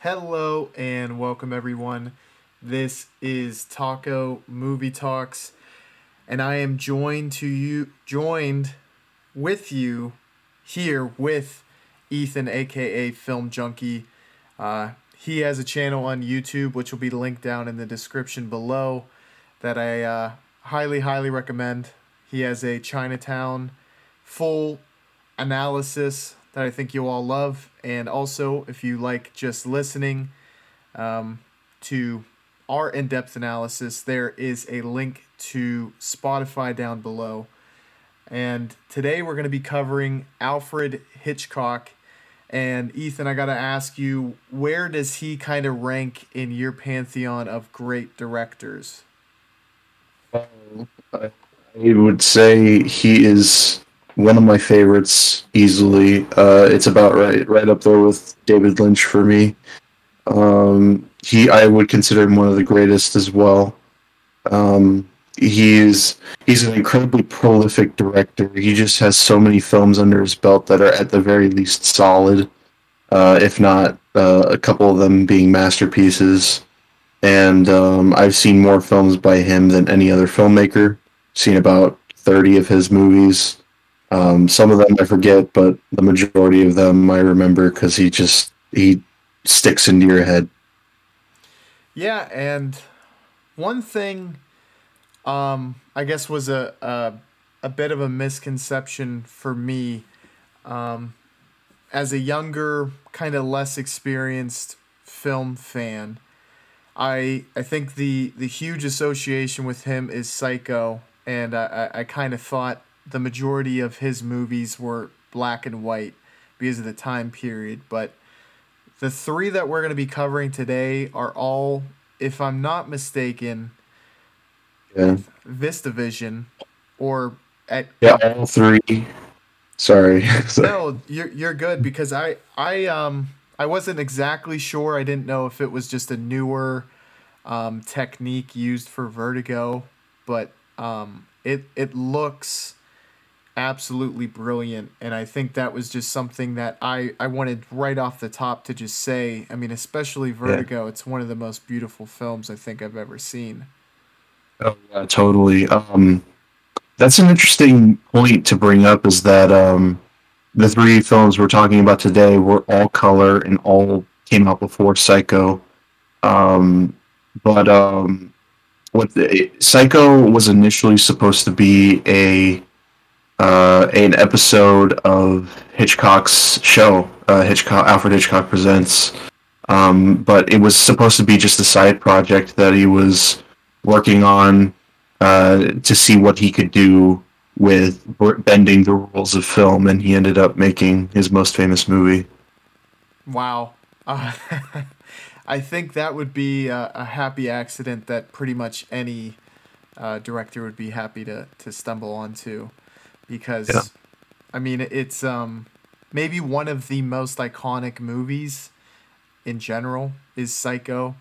Hello and welcome everyone. This is Taco Movie Talks, and I am joined with you here with Ethan, aka Film Junkie. He has a channel on YouTube, which will be linked down in the description below, that I highly recommend. He has a Chinatown full analysis that I think you'll all love. And also, if you like just listening to our in-depth analysis, there is a link to Spotify down below. And today we're going to be covering Alfred Hitchcock. And Ethan, I got to ask you, where does he kind of rank in your pantheon of great directors? I would say he is one of my favorites easily. It's about right up there with David Lynch for me. I would consider him one of the greatest as well. He's an incredibly prolific director. He just has so many films under his belt that are at the very least solid, if not a couple of them being masterpieces. And I've seen more films by him than any other filmmaker. Seen about 30 of his movies. Some of them I forget, but the majority of them I remember because he sticks into your head. Yeah, and one thing I guess was a bit of a misconception for me, as a younger, kind of less experienced film fan. I think the huge association with him is Psycho, and I kind of thought the majority of his movies were black and white because of the time period. But the three that we're going to be covering today are all, if I'm not mistaken, Yeah, VistaVision, or at yeah, all three. Sorry. no, you're good, because I wasn't exactly sure. I didn't know if it was just a newer technique used for Vertigo, but it looks absolutely brilliant, and I think that was just something that I wanted right off the top to just say. I mean, especially Yeah. Vertigo, it's one of the most beautiful films I think I've ever seen. Oh, yeah, totally. That's an interesting point to bring up. Is that the three films we're talking about today were all color and all came out before Psycho. Um, but Psycho was initially supposed to be an episode of Hitchcock's show, Alfred Hitchcock Presents. But it was supposed to be just a side project that he was working on to see what he could do with bending the rules of film, and he ended up making his most famous movie. Wow. Uh, I think that would be a happy accident that pretty much any director would be happy to stumble onto, Yeah, because I mean it's maybe one of the most iconic movies in general is Psycho,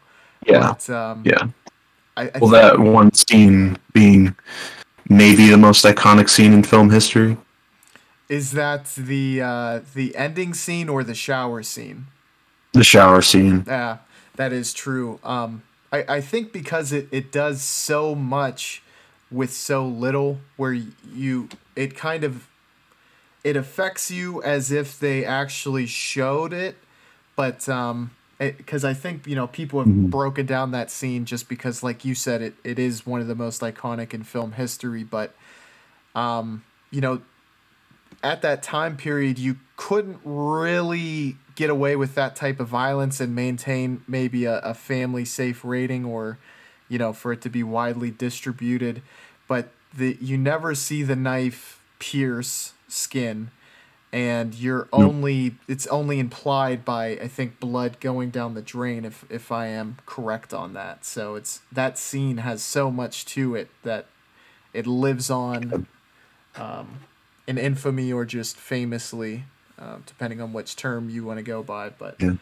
yeah, but yeah. I Well, think, that one scene being maybe the most iconic scene in film history. is that the ending scene or the shower scene? The shower scene. Yeah, that is true. I think because it does so much with so little, where it kind of, it affects you as if they actually showed it, but because I think, people have Mhm. broken down that scene just because, like you said, it is one of the most iconic in film history. But you know, at that time period, you couldn't really get away with that type of violence and maintain maybe a family safe rating, or for it to be widely distributed. But you never see the knife pierce skin, and Nope. it's only implied by, I think, blood going down the drain, if I am correct on that. So it's, that scene has so much to it that it lives on in infamy, or just famously, depending on which term you want to go by. But Yeah.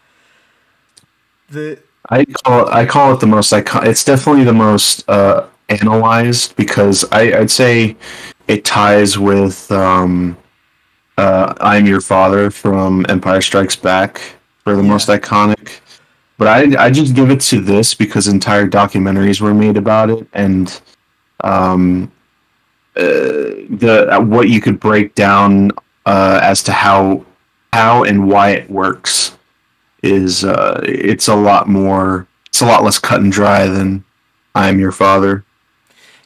the I call it the most icon. It's definitely the most analyzed because I'd say it ties with "I'm Your Father" from Empire Strikes Back for the most yeah, iconic. But I just give it to this because entire documentaries were made about it, and um, the what you could break down as to how and why it works is it's a lot less cut and dry than I Am Your Father.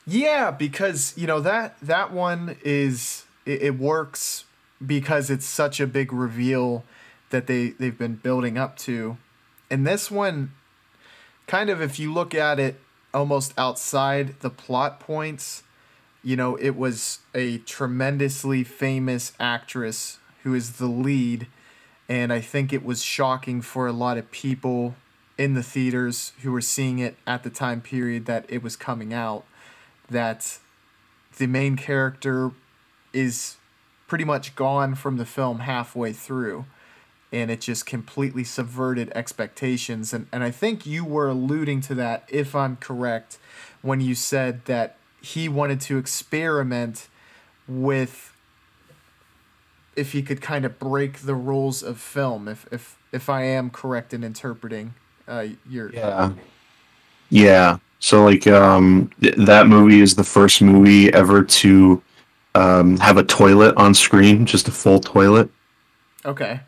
Yeah, because that one it works because it's such a big reveal that they've been building up to. And this one, kind of, if you look at it almost outside the plot points, it was a tremendously famous actress who is the lead, and I think it was shocking for a lot of people in the theaters who were seeing it at the time period that it was coming out, that the main character is pretty much gone from the film halfway through, and it just completely subverted expectations. And I think you were alluding to that, if I'm correct, when you said that he wanted to experiment with if he could kind of break the rules of film, if I am correct in interpreting your... Yeah. Yeah. So like that movie is the first movie ever to have a toilet on screen, just a full toilet. Okay.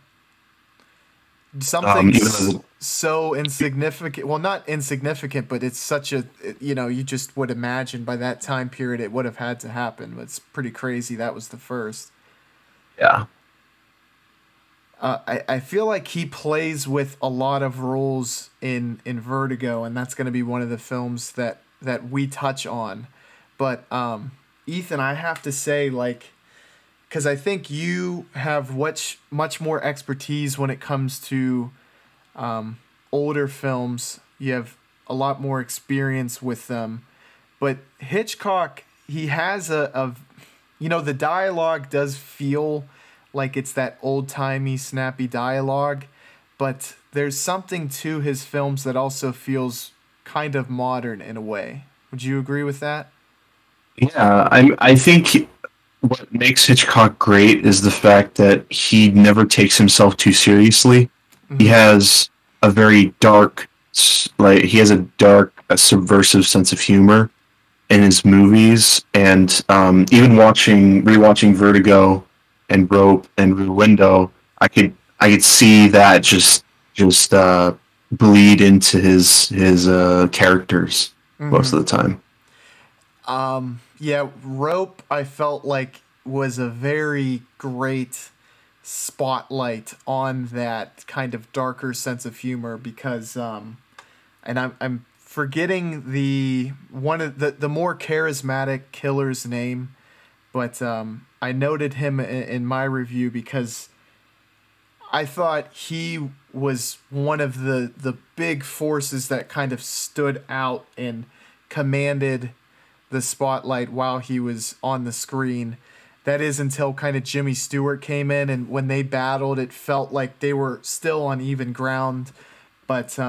Something Even though so insignificant, well, not insignificant, but it's such a, you just would imagine by that time period it would have had to happen. It's pretty crazy that was the first. yeah. I feel like he plays with a lot of roles in Vertigo, and that's going to be one of the films that we touch on. But Ethan, I have to say, like, because I think you have much more expertise when it comes to older films. You have a lot more experience with them. But Hitchcock, he has the dialogue does feel like it's that old-timey, snappy dialogue, but there's something to his films that also feels kind of modern in a way. Would you agree with that? Yeah, I think what makes Hitchcock great is the fact that he never takes himself too seriously. He Mm-hmm. has a very dark, he has a subversive sense of humor in his movies, and even rewatching Vertigo and Rope and Rear Window, I could see that just bleed into his characters most Mm-hmm. of the time. Yeah, Rope, I felt like was a very great spotlight on that kind of darker sense of humor because and I'm forgetting the one of the more charismatic killer's name, but I noted him in my review because I thought he was one of the big forces that kind of stood out and commanded the spotlight while he was on the screen. That is until kind of Jimmy Stewart came in, and when they battled, it felt like they were still on even ground. But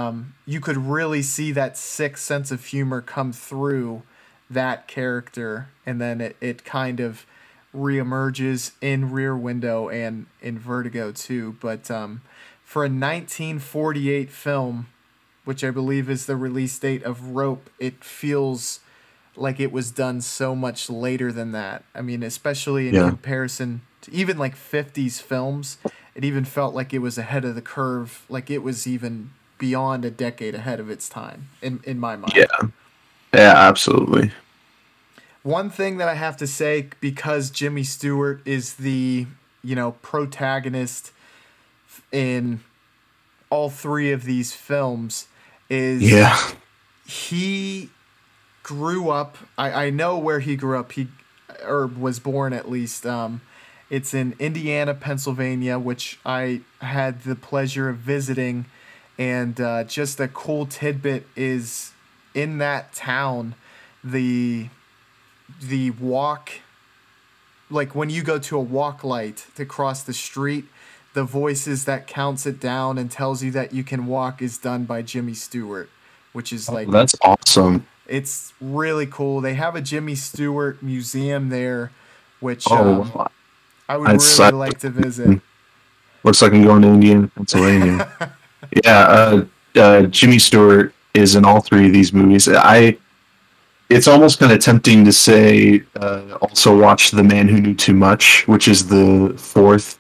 you could really see that sick sense of humor come through that character, and then it kind of reemerges in Rear Window and in Vertigo too. But for a 1948 film, which I believe is the release date of Rope, it feels like it was done so much later than that. I mean, especially in Yeah. comparison to even like 50s films, it even felt like it was ahead of the curve, like it was even beyond a decade ahead of its time in my mind. Yeah. Yeah, absolutely. One thing that I have to say, because Jimmy Stewart is the, protagonist in all three of these films, is Yeah. he grew up. I know where he grew up. He or was born at least. It's in Indiana, Pennsylvania, which I had the pleasure of visiting. And just a cool tidbit is in that town, the walk, like when you go to a walk light to cross the street, the voices that counts it down and tells you that you can walk is done by Jimmy Stewart, which is Oh, like, that's awesome. it's really cool. They have a Jimmy Stewart museum there, which Oh, wow. I would That's really like to visit. looks like I'm going to Indiana, Pennsylvania. Yeah. Jimmy Stewart is in all three of these movies. It's almost kind of tempting to say also watch The Man Who Knew Too Much, which is the fourth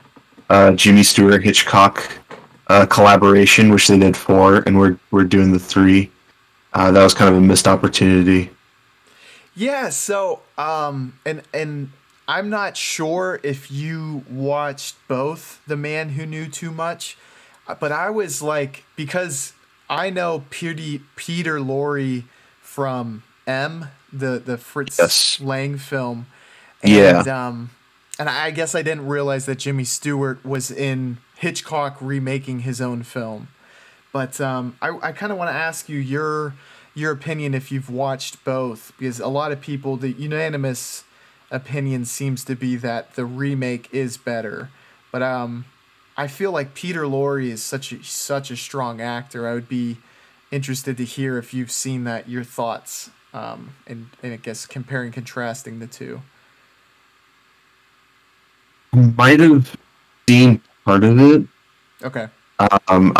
Jimmy Stewart Hitchcock collaboration, which they did four, and we're doing the three. That was kind of a missed opportunity. Yeah, so and I'm not sure if you watched both The Man Who Knew Too Much, but I was like, because I know Peter Lorre from M, the Fritz Yes. Lang film, Yeah. and I guess I didn't realize that Jimmy Stewart was in Hitchcock remaking his own film. But I kind of want to ask you your opinion if you've watched both, because a lot of people, the unanimous opinion seems to be that the remake is better. But I feel like Peter Lorre is such a strong actor. I would be interested to hear if you've seen that, your thoughts, and I guess comparing contrasting the two. Might have seen part of it. Okay. I'm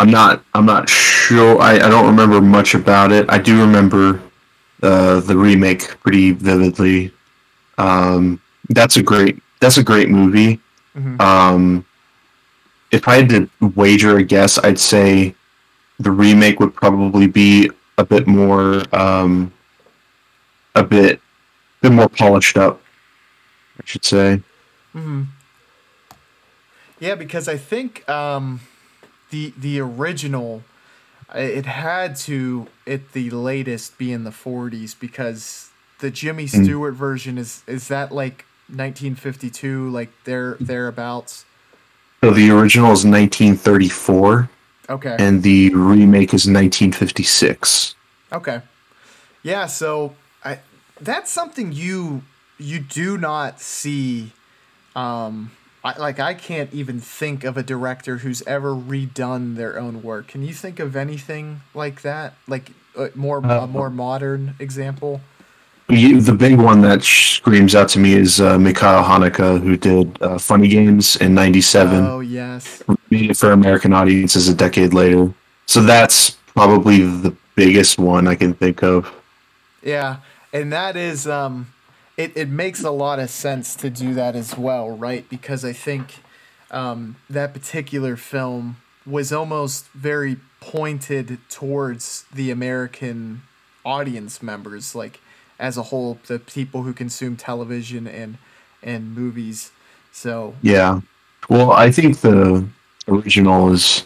not sure. I don't remember much about it. I do remember the remake pretty vividly. That's a great movie. Hmm. Um, if I had to wager a guess, I'd say the remake would probably be a bit more a bit more polished up, I should say. Hmm. Yeah, because I think the original, it had to at the latest be in the 40s, because the Jimmy Mm. Stewart version is that like 1952, like thereabouts. So the original is 1934, Okay. and the remake is 1956. Okay. Yeah, so I that's something you do not see. I can't even think of a director who's ever redone their own work. Can you think of anything like that? Like a Uh, more modern example? the big one that screams out to me is Mikhail Haneke, who did Funny Games in '97, Oh yes. made it for American audiences a decade later. So that's probably the biggest one I can think of. Yeah, and that is it makes a lot of sense to do that as well, right? Because I think that particular film was almost very pointed towards the American audience members, like as a whole, the people who consume television and movies. So Yeah. Well, I think the original is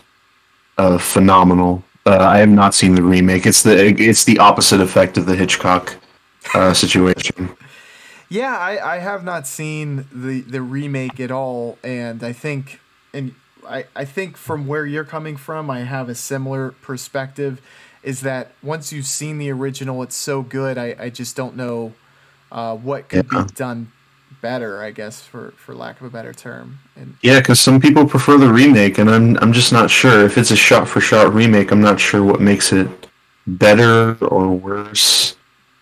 phenomenal. I have not seen the remake. It's the opposite effect of the Hitchcock situation. yeah, I have not seen the remake at all, and I think from where you're coming from, I have a similar perspective. Is that once you've seen the original, it's so good. I just don't know what could be Yeah. done better. I guess for lack of a better term. And Yeah, because some people prefer the remake, and I'm just not sure if it's a shot for shot remake. I'm not sure what makes it better or worse.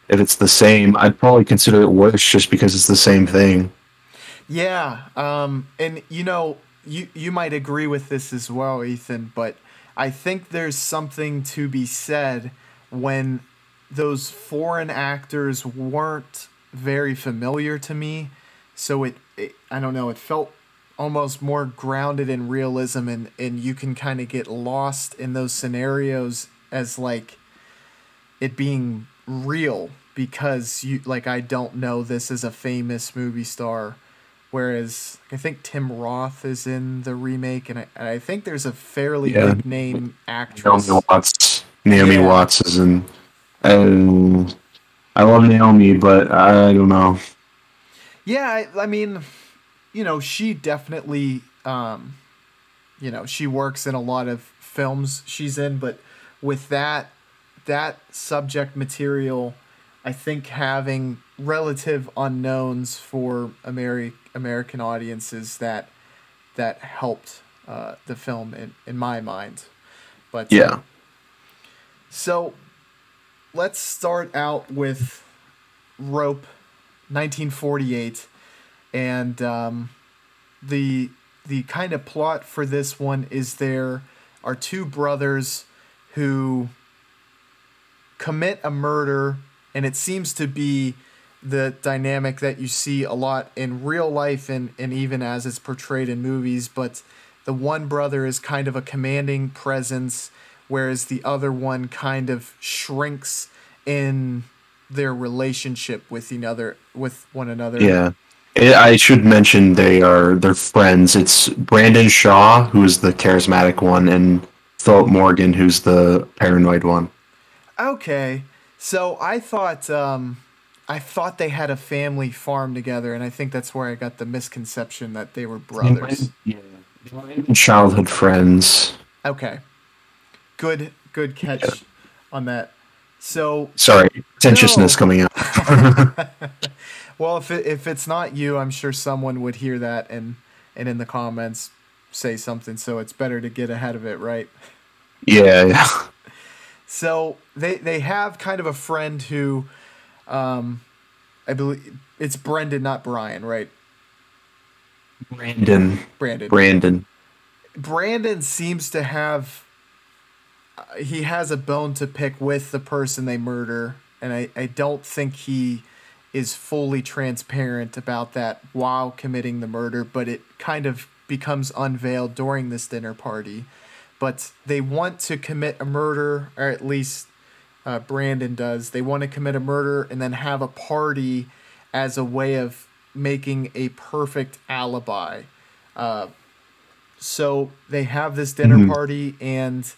If it's the same, I'd probably consider it worse just because it's the same thing. yeah, and you might agree with this as well, Ethan. But I think there's something to be said when those foreign actors weren't very familiar to me. So it I don't know, it felt almost more grounded in realism, and you can kind of get lost in those scenarios as like it being real, because you like I don't know this is a famous movie star, whereas I think Tim Roth is in the remake, and I think there's a fairly Yeah, big name Naomi actress. Watts. Naomi Yeah. Watts is in. Uh, I love Naomi, but I don't know. Yeah, I mean, she definitely, she works in a lot of films she's in, but with that subject material, I think having relative unknowns for American audiences, that helped the film in my mind. But Yeah, so let's start out with Rope, 1948, and the the kind of plot for this one is there are two brothers who commit a murder, and it seems to be the dynamic that you see a lot in real life and even as it's portrayed in movies, but the one brother is kind of a commanding presence, whereas the other one kind of shrinks in their relationship with one another. Yeah. I should mention they're friends. It's Brandon Shaw, who's the charismatic one, and Philip Morgan, who's the paranoid one. Okay, so I thought they had a family farm together, and I think that's where I got the misconception that they were brothers. Yeah, childhood friends. Okay, good catch on that. So sorry, pretentiousness coming out. Well, if it's not you, I'm sure someone would hear that and in the comments say something. So it's better to get ahead of it, right? Yeah. So they have kind of a friend who, I believe it's Brendan, not Brian, right? Brandon. Brandon seems to have. He has a bone to pick with the person they murder, and I don't think he is fully transparent about that while committing the murder, but it kind of becomes unveiled during this dinner party. But they want to commit a murder, or at least Brandon does. They want to commit a murder and then have a party as a way of making a perfect alibi. So they have this dinner party, and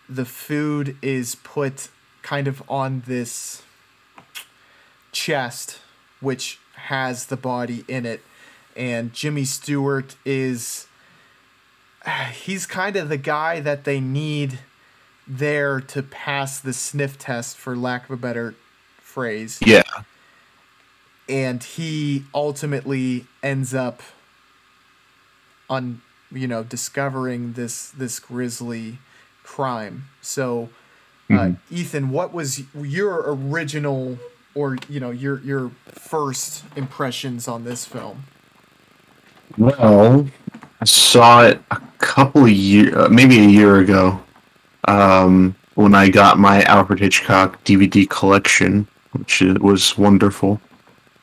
the food is put kind of on this chest, which has the body in it. And Jimmy Stewart he's kind of the guy that they need there to pass the sniff test, for lack of a better phrase. Yeah. And he ultimately ends up discovering this grisly crime. So, Ethan, what was your original, or your first impressions on this film? Well, I saw it a couple of years, maybe a year ago, when I got my Alfred Hitchcock DVD collection, which was wonderful.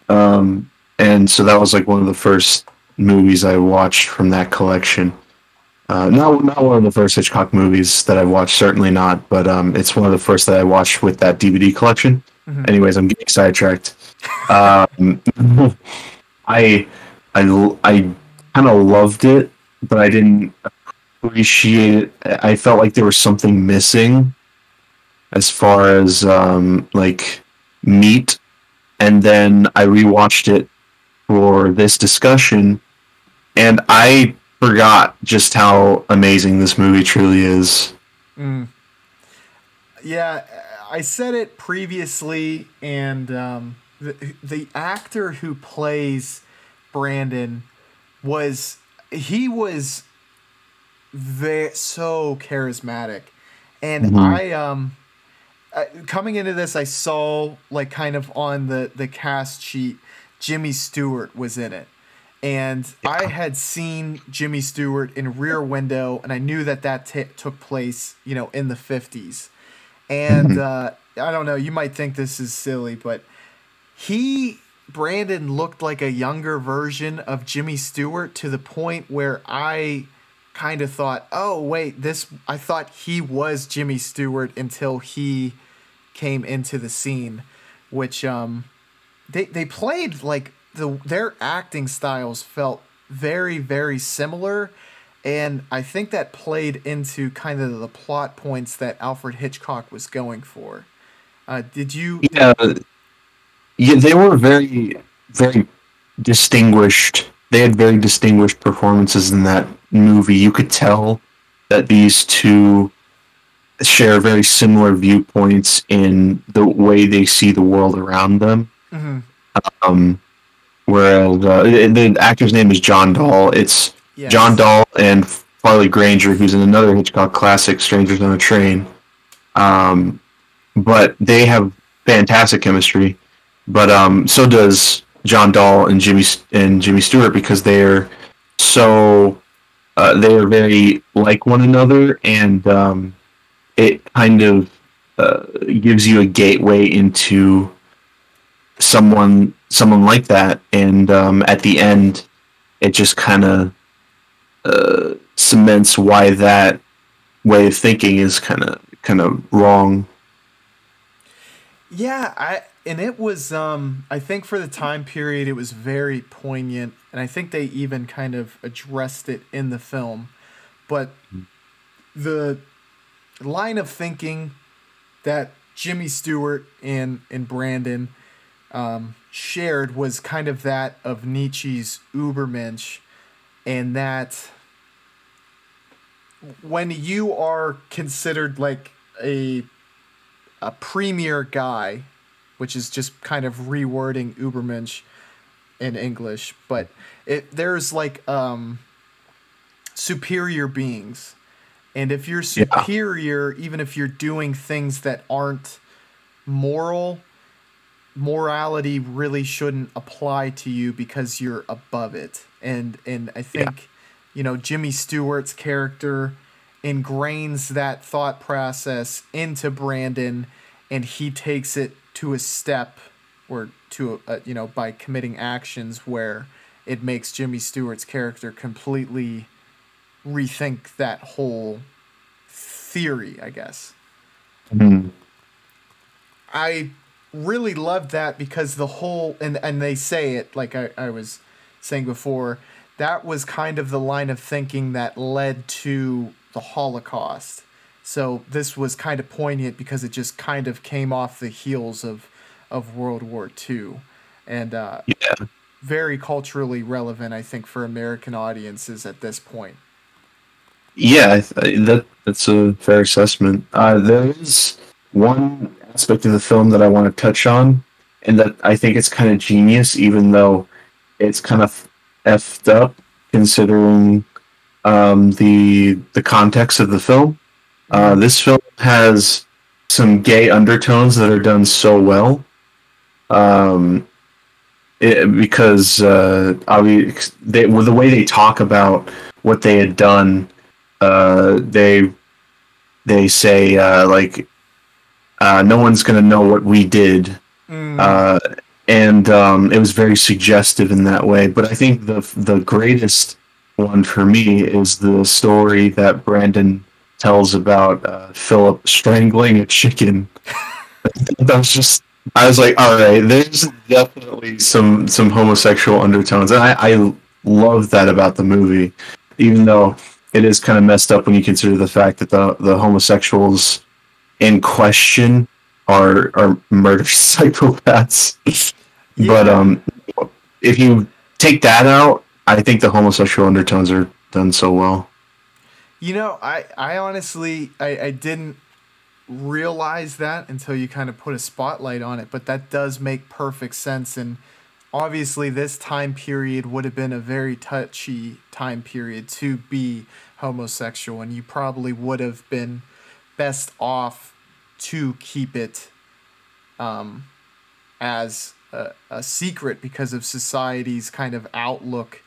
And so that was like one of the first movies I watched from that collection. Not one of the first Hitchcock movies that I watched, certainly not, but it's one of the first that I watched with that DVD collection. Mm-hmm. Anyways, I'm getting sidetracked. I kind of loved it, but I didn't appreciate it. I felt like there was something missing as far as like meat. And then I rewatched it for this discussion, and I forgot just how amazing this movie truly is. Yeah, I said it previously, and the actor who plays Brandon was so charismatic, and coming into this, I saw like kind of on the cast sheet, Jimmy Stewart was in it. And I had seen Jimmy Stewart in Rear Window, and I knew that took place, in the 50s. And I don't know, you might think this is silly, but Brandon looked like a younger version of Jimmy Stewart, to the point where I kind of thought, oh, wait, I thought he was Jimmy Stewart until he came into the scene, which they played like their acting styles felt very, very similar, and I think that played into kind of the plot points that Alfred Hitchcock was going for. Did you? Yeah, they were very, very distinguished. They had very distinguished performances in that movie. You could tell that these two share very similar viewpoints in the way they see the world around them. Mm-hmm. Whereas the actor's name is John Dahl. It's John Dahl and Farley Granger, who's in another Hitchcock classic, Strangers on a Train. But they have fantastic chemistry. But so does John Dahl and Jimmy Stewart, because they are very like one another, and it kind of gives you a gateway into someone like that, and at the end, it just kind of cements why that way of thinking is kind of wrong. Yeah, and it was I think for the time period it was very poignant, and I think they even kind of addressed it in the film. But the line of thinking that Jimmy Stewart and Brandon shared was kind of that of Nietzsche's Übermensch, and that when you are considered like a premier guy, which is just kind of rewording Übermensch in English, but there's like superior beings, and if you're Yeah. superior, even if you're doing things that aren't moral, morality really shouldn't apply to you because you're above it. And I Yeah. think, Jimmy Stewart's character ingrains that thought process into Brandon, and he takes it to a step, or to by committing actions where it makes Jimmy Stewart's character completely rethink that whole theory, I guess. Mhm. I really loved that because the whole, and they say it like I was saying before, that was kind of the line of thinking that led to the Holocaust. So this was kind of poignant because it just kind of came off the heels of World War II, and Yeah. very culturally relevant, I think, for American audiences at this point. Yeah, that's a fair assessment. There is one aspect of the film that I want to touch on, and that I think it's kind of genius, even though it's kind of effed up considering the context of the film. Mm. This film has some gay undertones that are done so well. Um, because with the way they talk about what they had done, they say like no one's gonna know what we did, Mm. uh, and it was very suggestive in that way. But I think the greatest one for me is the story that Brandon tells about Philip strangling a chicken. That was just, I was like, all right, there's definitely some homosexual undertones, and I love that about the movie, even though it is kind of messed up when you consider the fact that the homosexuals in question are murder psychopaths. But Yeah. if you take that out, I think the homosexual undertones are done so well. I honestly, I didn't realize that until you kind of put a spotlight on it, but that does make perfect sense. And obviously, this time period would have been a very touchy time period to be homosexual, and you probably would have been best off to keep it as a secret because of society's kind of outlook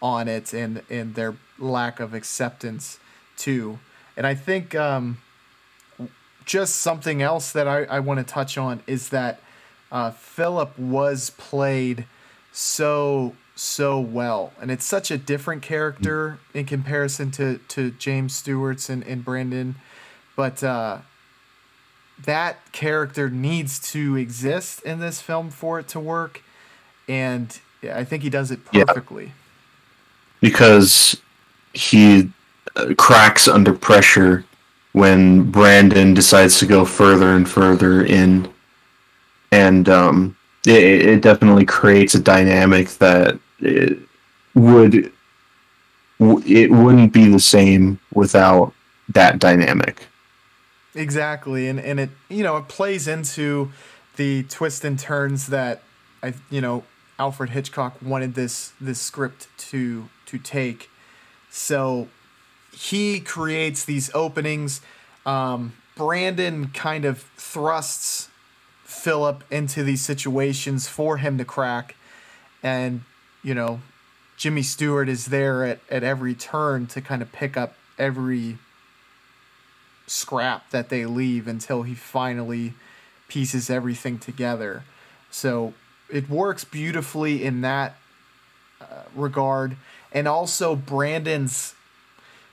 on it, and their lack of acceptance too. And I think just something else that I want to touch on is that Philip was played so well, and it's such a different character in comparison to James Stewart's and Brandon, but that character needs to exist in this film for it to work, and I think he does it Yeah, perfectly. because he cracks under pressure when Brandon decides to go further and further in, and it definitely creates a dynamic that would it wouldn't be the same without that dynamic. Exactly, and it it plays into the twists and turns that Alfred Hitchcock wanted this script to take. So he creates these openings. Brandon kind of thrusts Philip into these situations for him to crack, and you know Jimmy Stewart is there at every turn to kind of pick up every scrap that they leave until he finally pieces everything together. So it works beautifully in that regard. And also Brandon's,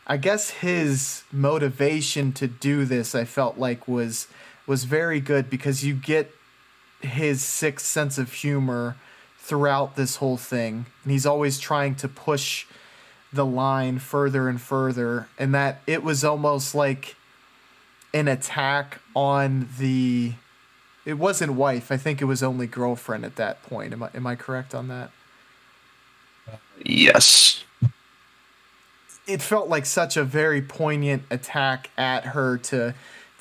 I guess his motivation to do this, I felt like was very good, because you get his sixth sense of humor throughout this whole thing, and he's always trying to push the line further and further, and that it was almost like an attack on the, it wasn't wife, I think it was only girlfriend at that point. Am I correct on that? Yes. It felt like such a very poignant attack at her to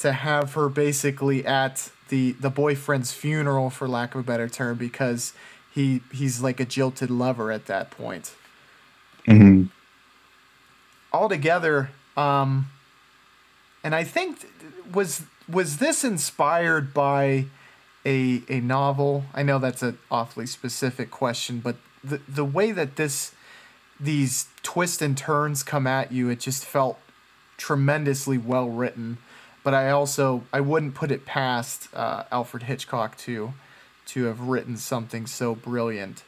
have her basically at the boyfriend's funeral, for lack of a better term, because he's like a jilted lover at that point. Mm-hmm. Altogether, and I think was this inspired by a novel? I know that's an awfully specific question, but the way that these twists and turns come at you, it just felt tremendously well written. But I wouldn't put it past Alfred Hitchcock to have written something so brilliant.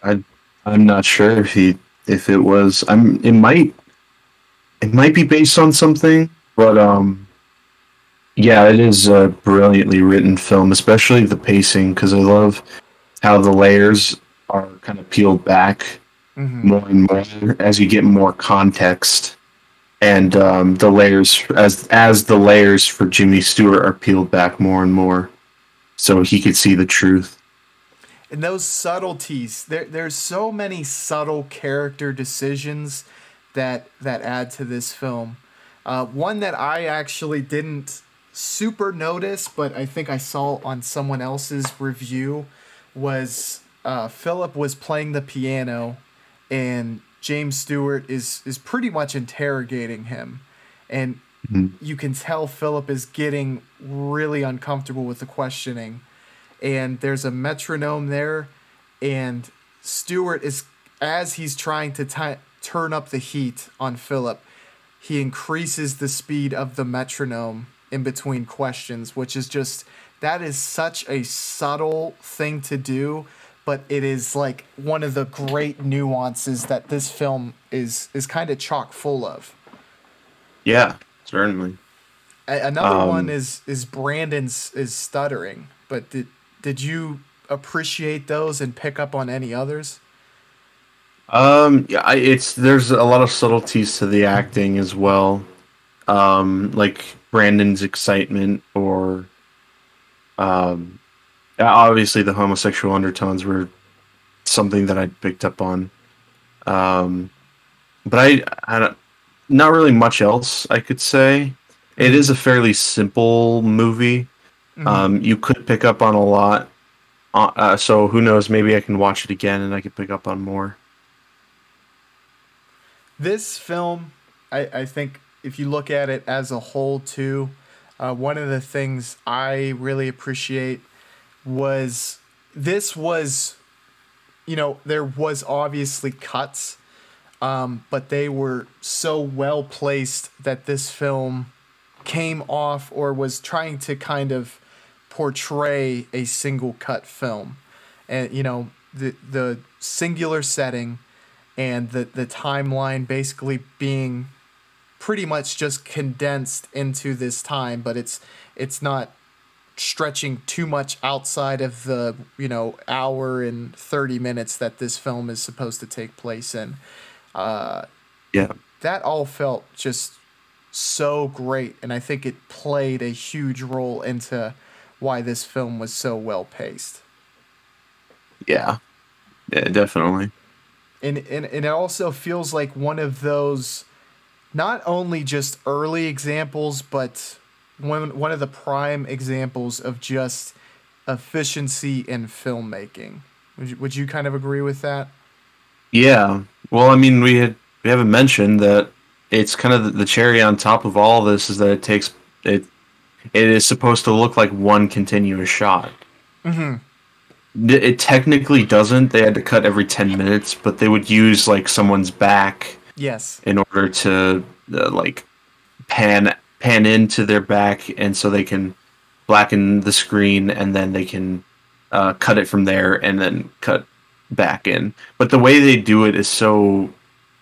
I'm not sure if it was. It might be based on something, but yeah, it is a brilliantly written film, especially the pacing, because I love how the layers are kind of peeled back more and more as you get more context, and the layers as the layers for Jimmy Stewart are peeled back more and more, so he could see the truth. And those subtleties, there's so many subtle character decisions that add to this film. One that I actually didn't super notice, but I think I saw on someone else's review, was Philip was playing the piano, and James Stewart is pretty much interrogating him, and you can tell Philip is getting really uncomfortable with the questioning, and there's a metronome there, and Stewart is, as he's trying to turn up the heat on Philip, he increases the speed of the metronome in between questions, which is just, that is such a subtle thing to do, but it is like one of the great nuances that this film is kind of chock full of. Yeah, certainly. Another one is Brandon's is stuttering, but did you appreciate those and pick up on any others? Yeah, there's a lot of subtleties to the acting as well, like Brandon's excitement, or obviously the homosexual undertones were something that I picked up on, but I don't, not really much else I could say. It is a fairly simple movie. You could pick up on a lot, so who knows, maybe I can watch it again and I could pick up on more. This film, I think, if you look at it as a whole too, one of the things I really appreciate was this was, there was obviously cuts, but they were so well placed that this film came off, or was trying to kind of portray a single cut film. And, the singular setting and the timeline basically being pretty much just condensed into this time, but it's not stretching too much outside of the hour and 30 minutes that this film is supposed to take place in. Yeah, that all felt just so great, and I think it played a huge role into why this film was so well paced. Yeah, definitely. And it also feels like one of those, not only just early examples, but one of the prime examples of just efficiency in filmmaking. Would you kind of agree with that? Yeah. Well, I mean, we haven't mentioned that it's kind of the cherry on top of all this is that it is supposed to look like one continuous shot. It technically doesn't. They had to cut every 10 minutes, but they would use like someone's back, yes, in order to like pan pan into their back, and so they can blacken the screen, and then they can cut it from there, and then cut back in. But the way they do it is so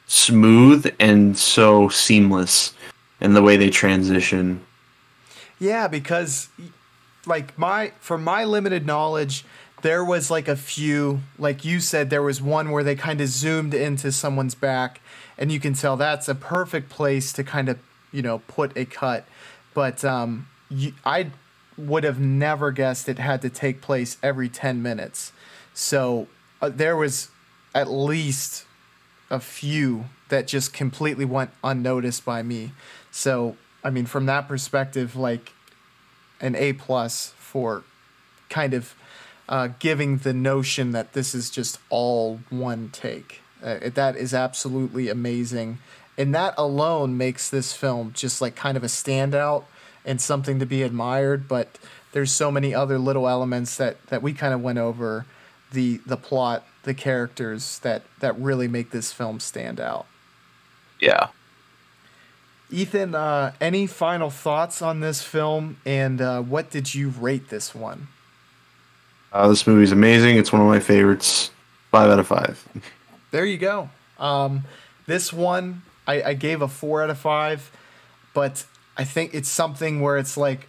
smooth and so seamless, in the way they transition. Yeah, because like from my limited knowledge, there was like a few, like you said, there was one where they kind of zoomed into someone's back, and you can tell that's a perfect place to kind of, put a cut. But I would have never guessed it had to take place every 10 minutes. So there was at least a few that just completely went unnoticed by me. So, I mean, from that perspective, like an A+ for kind of giving the notion that this is just all one take. That is absolutely amazing. And that alone makes this film just like kind of a standout and something to be admired. But there's so many other little elements that we kind of went over, the plot, the characters that really make this film stand out. Yeah. Ethan, any final thoughts on this film, and what did you rate this one? This movie's amazing. It's one of my favorites. 5 out of 5. There you go. This one, I gave a 4 out of 5, but I think it's something where it's like,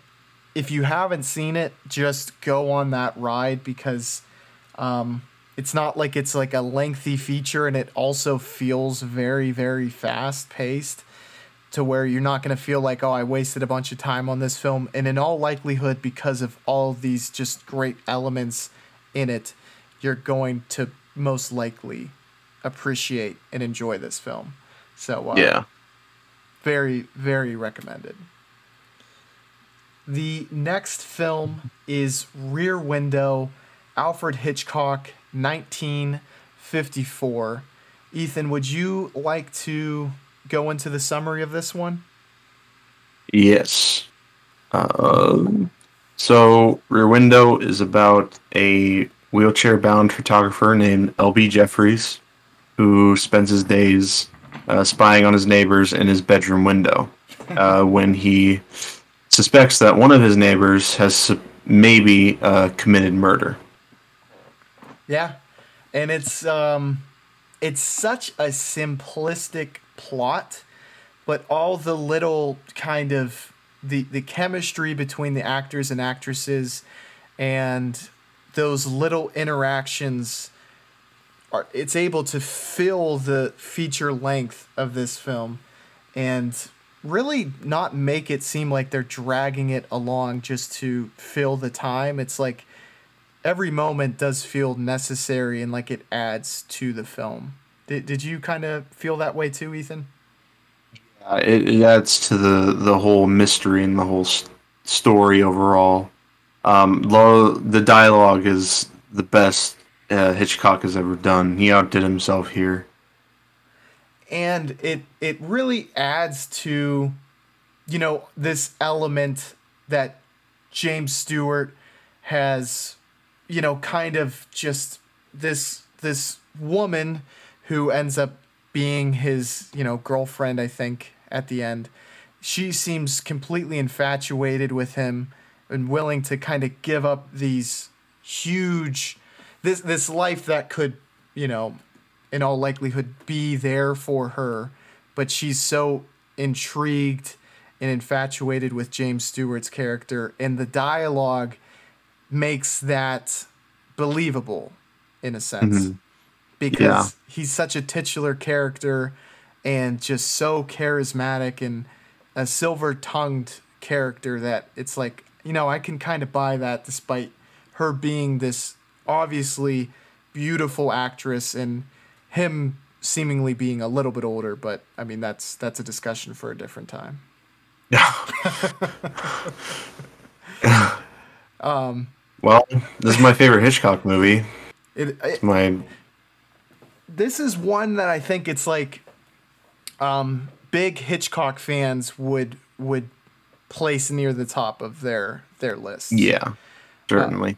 if you haven't seen it, just go on that ride, because it's not like it's like a lengthy feature, and it also feels very, very fast-paced, to where you're not going to feel like, oh, I wasted a bunch of time on this film. And in all likelihood, because of all of these just great elements in it, you're going to most likely appreciate and enjoy this film. So, yeah. Very, very recommended. The next film is Rear Window, Alfred Hitchcock, 1954. Ethan, would you like to go into the summary of this one? Yes. So, Rear Window is about a wheelchair-bound photographer named L.B. Jeffries, who spends his days spying on his neighbors in his bedroom window when he suspects that one of his neighbors has maybe committed murder. Yeah, and it's such a simplistic plot, but all the little kind of the chemistry between the actors and actresses, and those little interactions, it's able to fill the feature length of this film and really not make it seem like they're dragging it along just to fill the time. It's like every moment does feel necessary and like it adds to the film. Did you kind of feel that way too, Ethan? It adds to the whole mystery and the whole story overall. The dialogue is the best Hitchcock has ever done. He outdid himself here. And it really adds to, this element that James Stewart has, kind of just this woman who ends up being his, girlfriend, I think, at the end. She seems completely infatuated with him and willing to kind of give up these huge, this life that could, in all likelihood be there for her. But she's so intrigued and infatuated with James Stewart's character, and the dialogue makes that believable in a sense. Mm-hmm. Because he's such a titular character and just so charismatic and a silver-tongued character that it's like, I can kind of buy that, despite her being this obviously beautiful actress and him seemingly being a little bit older. But I mean, that's a discussion for a different time. Well, this is my favorite Hitchcock movie. This is one that I think it's like big Hitchcock fans would place near the top of their list. Yeah, certainly.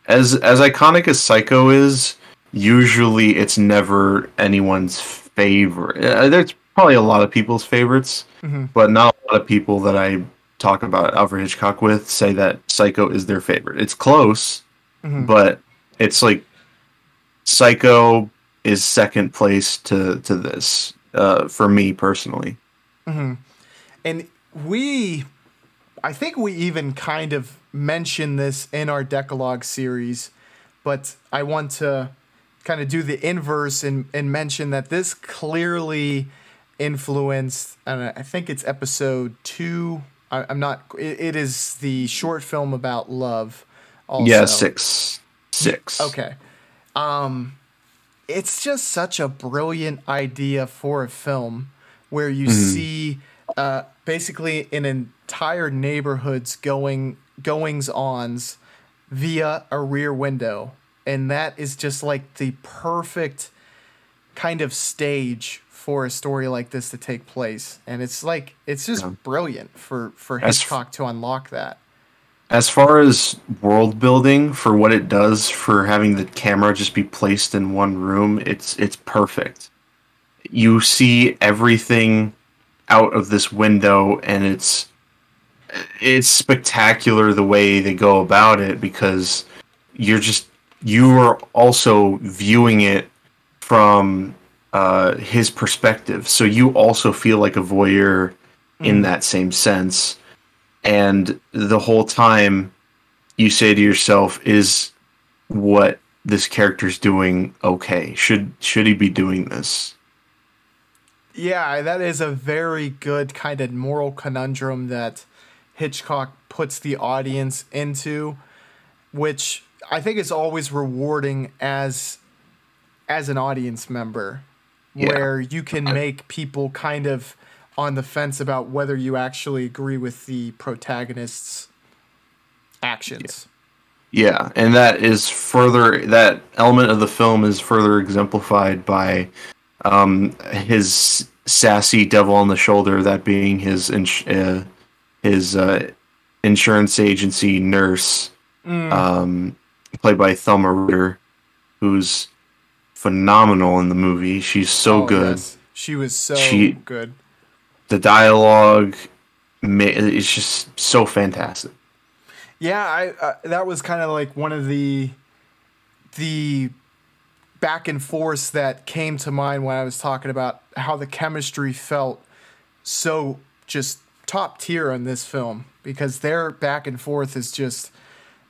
As iconic as Psycho is, usually it's never anyone's favorite. There's probably a lot of people's favorites, mm-hmm. but not a lot of people that I talk about Alfred Hitchcock with say that Psycho is their favorite. It's close, but it's like Psycho is second place to this for me personally. And I think we even kind of mentioned this in our Decalogue series, but I want to kind of do the inverse and mention that this clearly influenced, and I think it's episode 2. I'm not. It is the short film about love. Also. Yeah, six. Okay. It's just such a brilliant idea for a film where you see basically an entire neighborhood's goings-ons via a rear window. And that is just like the perfect kind of stage for a story like this to take place. And it's just brilliant for Hitchcock to unlock that. As far as world building for what it does for having the camera just be placed in one room, it's perfect. You see everything out of this window, and it's spectacular the way they go about it, because you are also viewing it from his perspective, so you also feel like a voyeur in that same sense. And the whole time you say to yourself, is what this character's doing okay? Should he be doing this? Yeah, that is a very good kind of moral conundrum that Hitchcock puts the audience into, which I think is always rewarding as an audience member, where you can make people kind of on the fence about whether you actually agree with the protagonist's actions. Yeah, and that element of the film is further exemplified by his sassy devil on the shoulder, that being his insurance agency nurse, played by Thelma Ritter, who's phenomenal in the movie. She's so good. Yes. She was so good. The dialogue is just so fantastic. Yeah, that was kind of like one of the back and forth that came to mind when I was talking about how the chemistry felt so just top tier in this film, because their back and forth is just,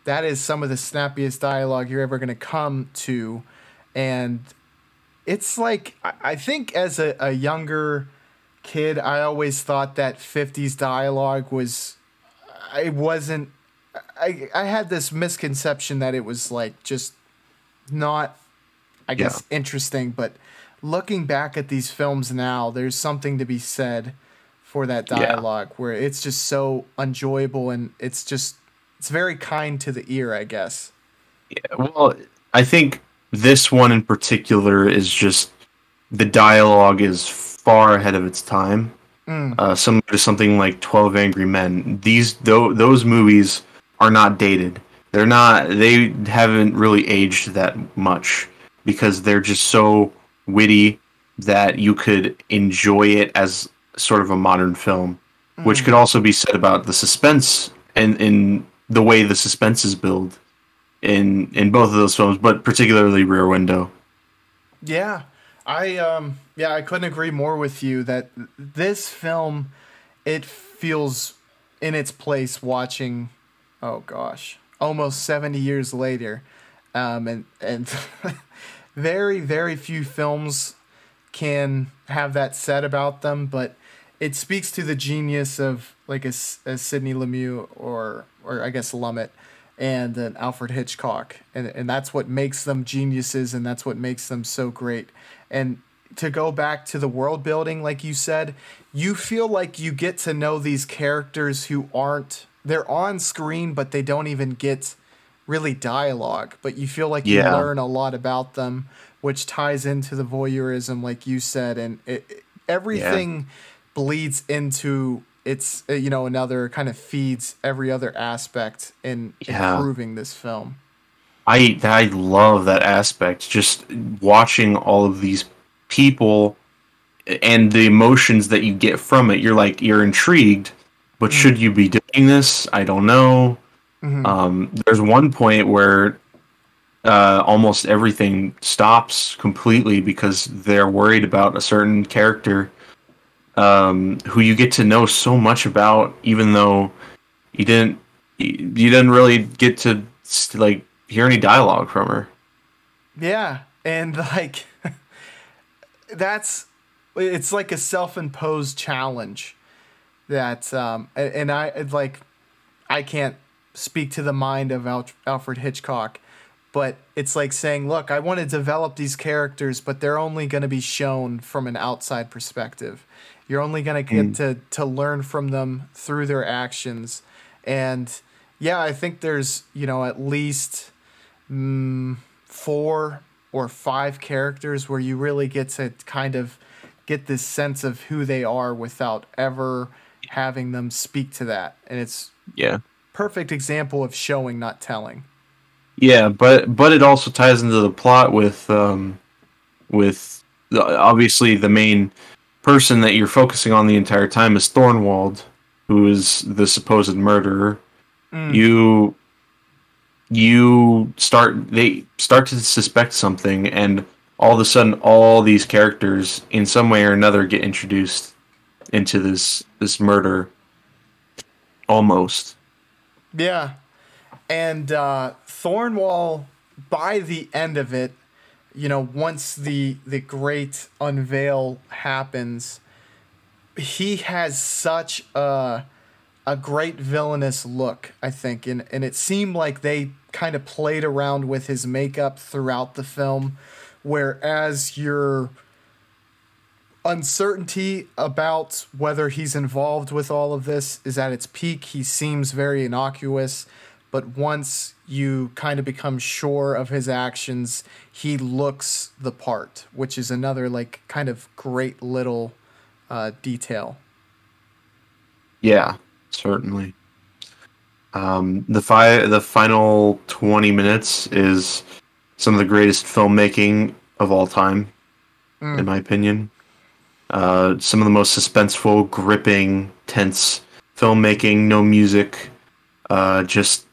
that is some of the snappiest dialogue you're ever going to come to. And it's like, I think as a younger kid, I always thought that 50s dialogue was, I had this misconception that it was like just not, I guess, interesting. But looking back at these films now, there's something to be said for that dialogue, where it's just so enjoyable, and it's very kind to the ear, I guess. Yeah, well, I think this one in particular is just, the dialogue is far ahead of its time. Similar to something like 12 Angry Men. Those movies are not dated. They haven't really aged that much, because they're just so witty that you could enjoy it as sort of a modern film, which could also be said about the suspense and in the way the suspense is built in both of those films, but particularly Rear Window. Yeah, I couldn't agree more with you that this film, it feels in its place watching, oh gosh, almost 70 years later, and very, very few films can have that said about them, but it speaks to the genius of like a Sidney Lemieux or I guess Lumet and an Alfred Hitchcock, and that's what makes them geniuses, and that's what makes them so great. And to go back to the world building, like you said, you feel like you get to know these characters who they're on screen, but they don't even get really dialogue, but you feel like you learn a lot about them, which ties into the voyeurism, like you said, and everything bleeds into it's another kind of feeds every other aspect in improving this film. I love that aspect, just watching all of these people and the emotions that you get from it. You're intrigued, but should you be doing this? I don't know. There's one point where almost everything stops completely because they're worried about a certain character who you get to know so much about, even though you didn't really get to like hear any dialogue from her. Yeah, and like it's like a self-imposed challenge that and I can't speak to the mind of Alfred Hitchcock, but it's like saying, look, I want to develop these characters, but they're only going to be shown from an outside perspective. You're only going to get to learn from them through their actions. And yeah, I think there's, at least 4 or 5 characters where you really get to kind of get this sense of who they are without ever having them speak to that. And it's perfect example of showing, not telling. Yeah, but it also ties into the plot with obviously the main person that you're focusing on the entire time is Thornwald, who is the supposed murderer. They start to suspect something, and all of a sudden all these characters in some way or another get introduced into this murder almost. Yeah. And Thornwall, by the end of it, once the great unveil happens, he has such a great villainous look, I think. And it seemed like they kind of played around with his makeup throughout the film, whereas your uncertainty about whether he's involved with all of this is at its peak. He seems very innocuous, but once you kind of become sure of his actions, he looks the part, which is another like kind of great little detail. Yeah, certainly. The final 20 minutes is some of the greatest filmmaking of all time, in my opinion. Some of the most suspenseful, gripping, tense filmmaking. No music, just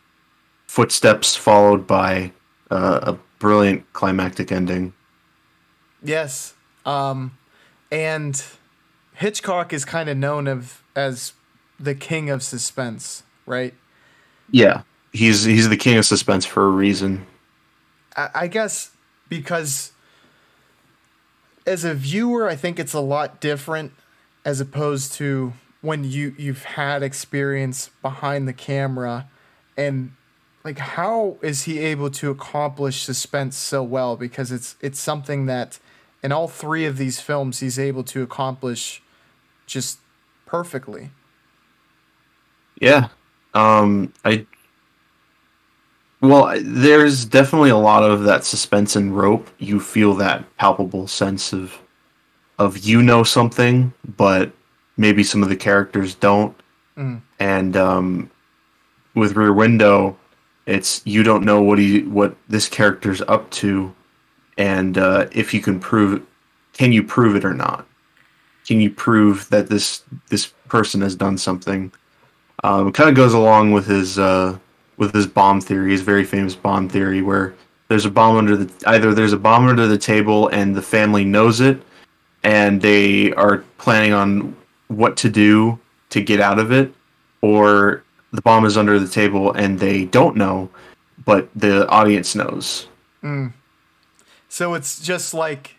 footsteps followed by a brilliant climactic ending. Yes, and Hitchcock is kind of known as the king of suspense, right? Yeah, he's the king of suspense for a reason. I guess because as a viewer, I think it's a lot different as opposed to when you've had experience behind the camera, and like how is he able to accomplish suspense so well? Because it's something that in all 3 of these films he's able to accomplish just perfectly. Yeah. There's definitely a lot of that suspense and rope. You feel that palpable sense of something, but maybe some of the characters don't. And with Rear Window, it's you don't know what this character's up to, and if you can you prove it or not? Can you prove that this person has done something? It kind of goes along with his bomb theory, his very famous bomb theory, where there's a bomb under the table and the family knows it, and they are planning on what to do to get out of it, or the bomb is under the table and they don't know, but the audience knows. So it's just like,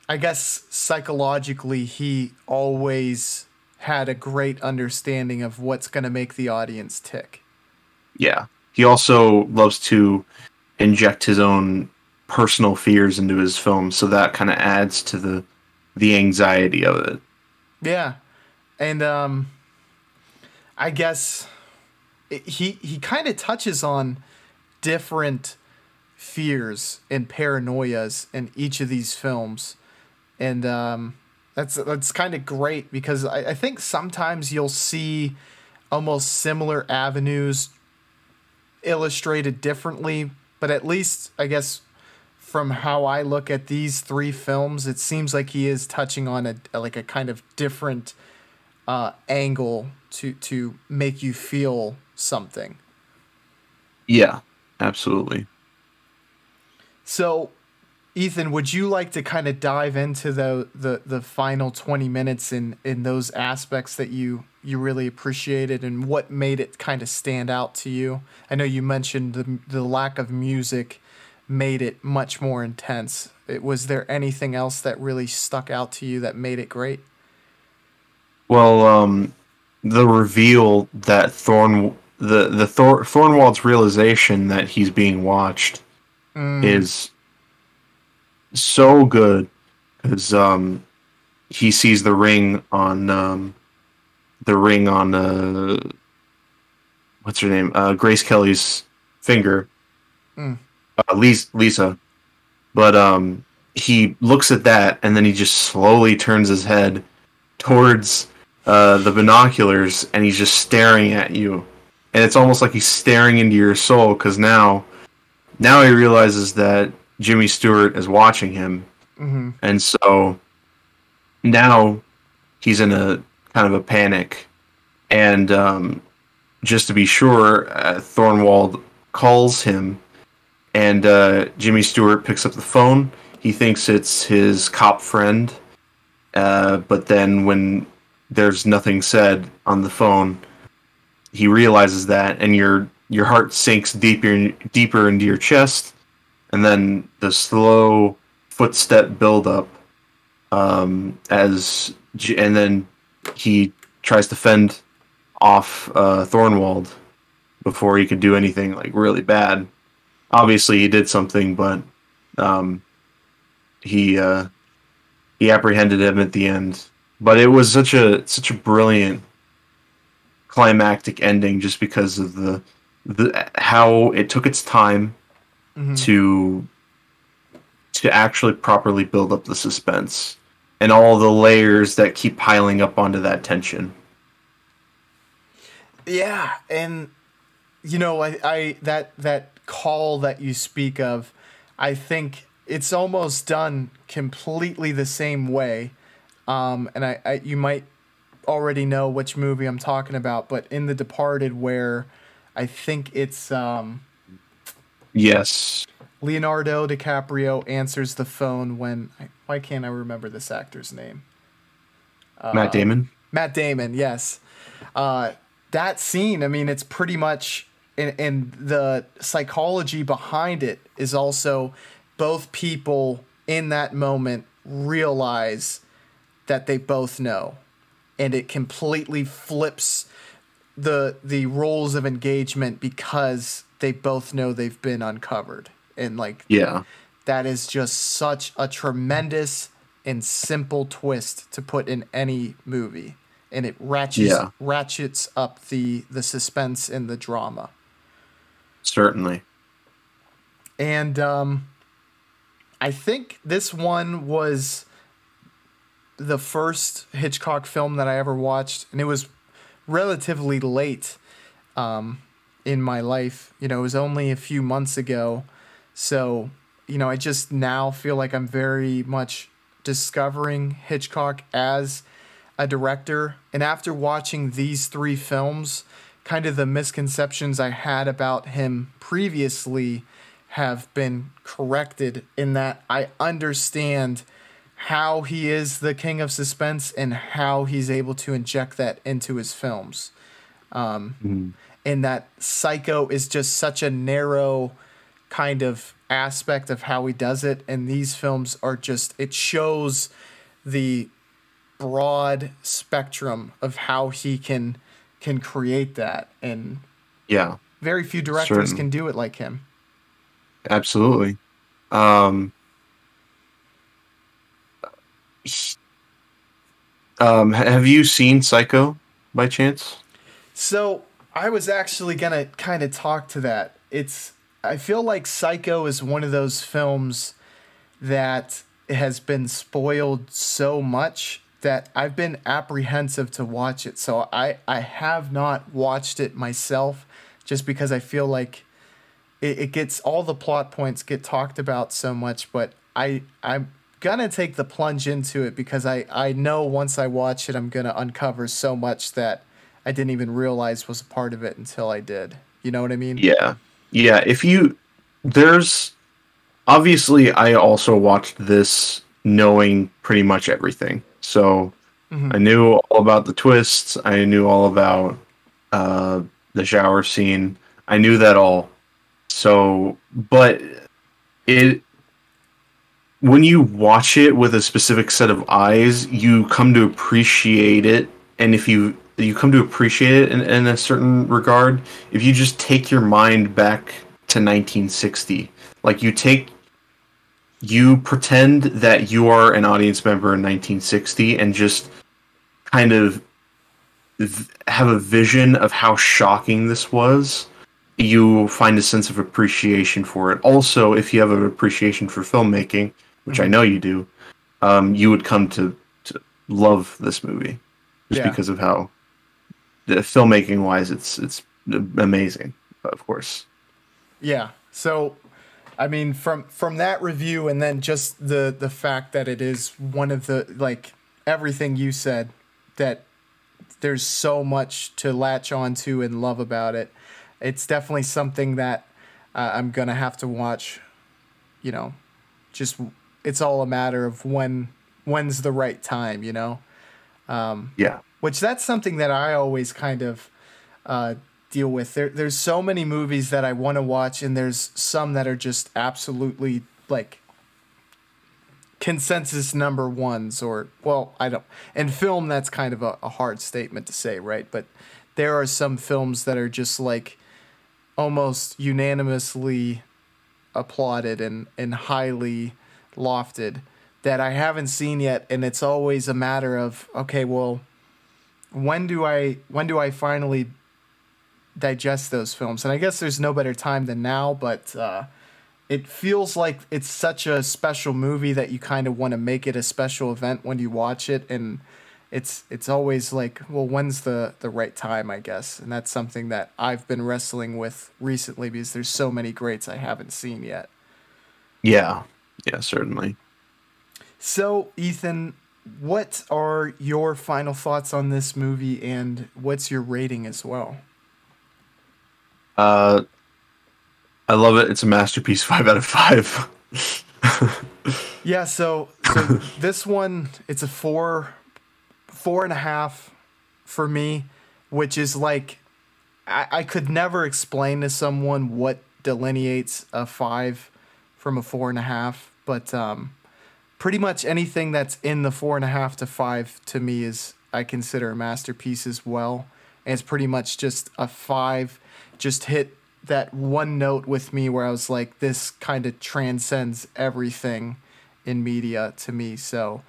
I guess psychologically, he always had a great understanding of what's going to make the audience tick. Yeah. He also loves to inject his own personal fears into his films, so that kind of adds to the anxiety of it. Yeah. And I guess he kind of touches on different fears and paranoias in each of these films. And that's kind of great because I think sometimes you'll see almost similar avenues illustrated differently, but at least I guess from how I look at these 3 films, it seems like he is touching on a kind of different angle to make you feel something. Yeah, absolutely. So, Ethan, would you like to kind of dive into the final 20 minutes in those aspects that you really appreciated and what made it kind of stand out to you? I know you mentioned the lack of music made it much more intense. Was there anything else that really stuck out to you that made it great? Well, the reveal that Thornwald's realization that he's being watched Mm, is so good because he sees the ring on what's her name, Grace Kelly's finger, mm. Lisa. But he looks at that and then he just slowly turns his head towards the binoculars and he's just staring at you, and it's almost like he's staring into your soul because now he realizes that Jimmy Stewart is watching him, Hmm. and so now he's in a kind of a panic. And just to be sure, Thornwald calls him, and Jimmy Stewart picks up the phone. He thinks it's his cop friend, but then when there's nothing said on the phone, he realizes that, and your heart sinks deeper into your chest, and then the slow footstep build up and then he tries to fend off Thornwald before he could do anything like really bad. Obviously, he did something, but um, he he apprehended him at the end. But it was such a brilliant climactic ending, just because of the how it took its time Hmm. to actually properly build up the suspense and all the layers that keep piling up onto that tension. Yeah, and I that call that you speak of, I think it's almost done completely the same way. And I you might already know which movie I'm talking about, but in The Departed, where I think it's Yes, Leonardo DiCaprio answers the phone when why can't I remember this actor's name? Matt Damon. Matt Damon, yes. Uh, that scene, I mean, it's pretty much, and the psychology behind it is also both people in that moment realize that they both know, and it completely flips the roles of engagement because they both know they've been uncovered, and like Yeah, that is just such a tremendous and simple twist to put in any movie, and it yeah, ratchets up the suspense and the drama. certainly. And I think this one was the first Hitchcock film that I ever watched, and it was relatively late in my life. It was only a few months ago, so I just now feel like I'm very much discovering Hitchcock as a director. And after watching these three films, kind of the misconceptions I had about him previously have been corrected in that I understand how he is the king of suspense and how he's able to inject that into his films. Mhm. And that Psycho is just such a narrow kind of aspect of how he does it. And these films are just, it shows the broad spectrum of how he can create that. And Yeah, very few directors certainly, can do it like him. absolutely. Um, have you seen Psycho by chance? So I was actually gonna kind of talk to that. I feel like Psycho is one of those films that has been spoiled so much that I've been apprehensive to watch it. So I have not watched it myself just because I feel like it gets all the plot points get talked about so much, but I'm gonna take the plunge into it because I know once I watch it I'm gonna uncover so much that I didn't even realize was a part of it until I did. You know what I mean? Yeah. Yeah, there's obviously I also watched this knowing pretty much everything. So Hmm. I knew all about the twists, I knew all about uh the shower scene. I knew that all. So, but it when you watch it with a specific set of eyes, you come to appreciate it. And if you come to appreciate it in a certain regard, if you just take your mind back to 1960, like you pretend that you are an audience member in 1960 and just kind of have a vision of how shocking this was, you find a sense of appreciation for it. Also, if you have an appreciation for filmmaking, which I Hmm. know you do, you would come to love this movie just Yeah. because of how the filmmaking wise it's amazing, of course. Yeah. So, I mean, from that review, and then just the fact that it is one of the, like, everything you said, that there's so much to latch onto and love about it. It's definitely something that I'm gonna have to watch. You know, just it's all a matter of when's the right time. Yeah. Which that's something that I always kind of uh, deal with. There's so many movies that I want to watch, and there's some that are just absolutely like consensus number ones, or, well, I don't. In film, that's kind of a hard statement to say, right? But there are some films that are just like almost unanimously applauded and highly lofted that I haven't seen yet, and it's always a matter of, okay, well, when do I finally digest those films? And I guess there's no better time than now, but it feels like it's such a special movie that you kind of want to make it a special event when you watch it, and it's always like, well, when's the right time, I guess. And that's something that I've been wrestling with recently because there's so many greats I haven't seen yet. Yeah. Yeah, certainly. So, Ethan, what are your final thoughts on this movie, and what's your rating as well? Uh I love it. It's a masterpiece, 5 out of 5. Yeah, so this one, it's a four and a half for me, which is like, I could never explain to someone what delineates a five from a four and a half, but pretty much anything that's in the four and a half to five to me is, I consider, a masterpiece as well. And it's pretty much just a five, just hit that one note with me where I was like, this kind of transcends everything in media to me. So,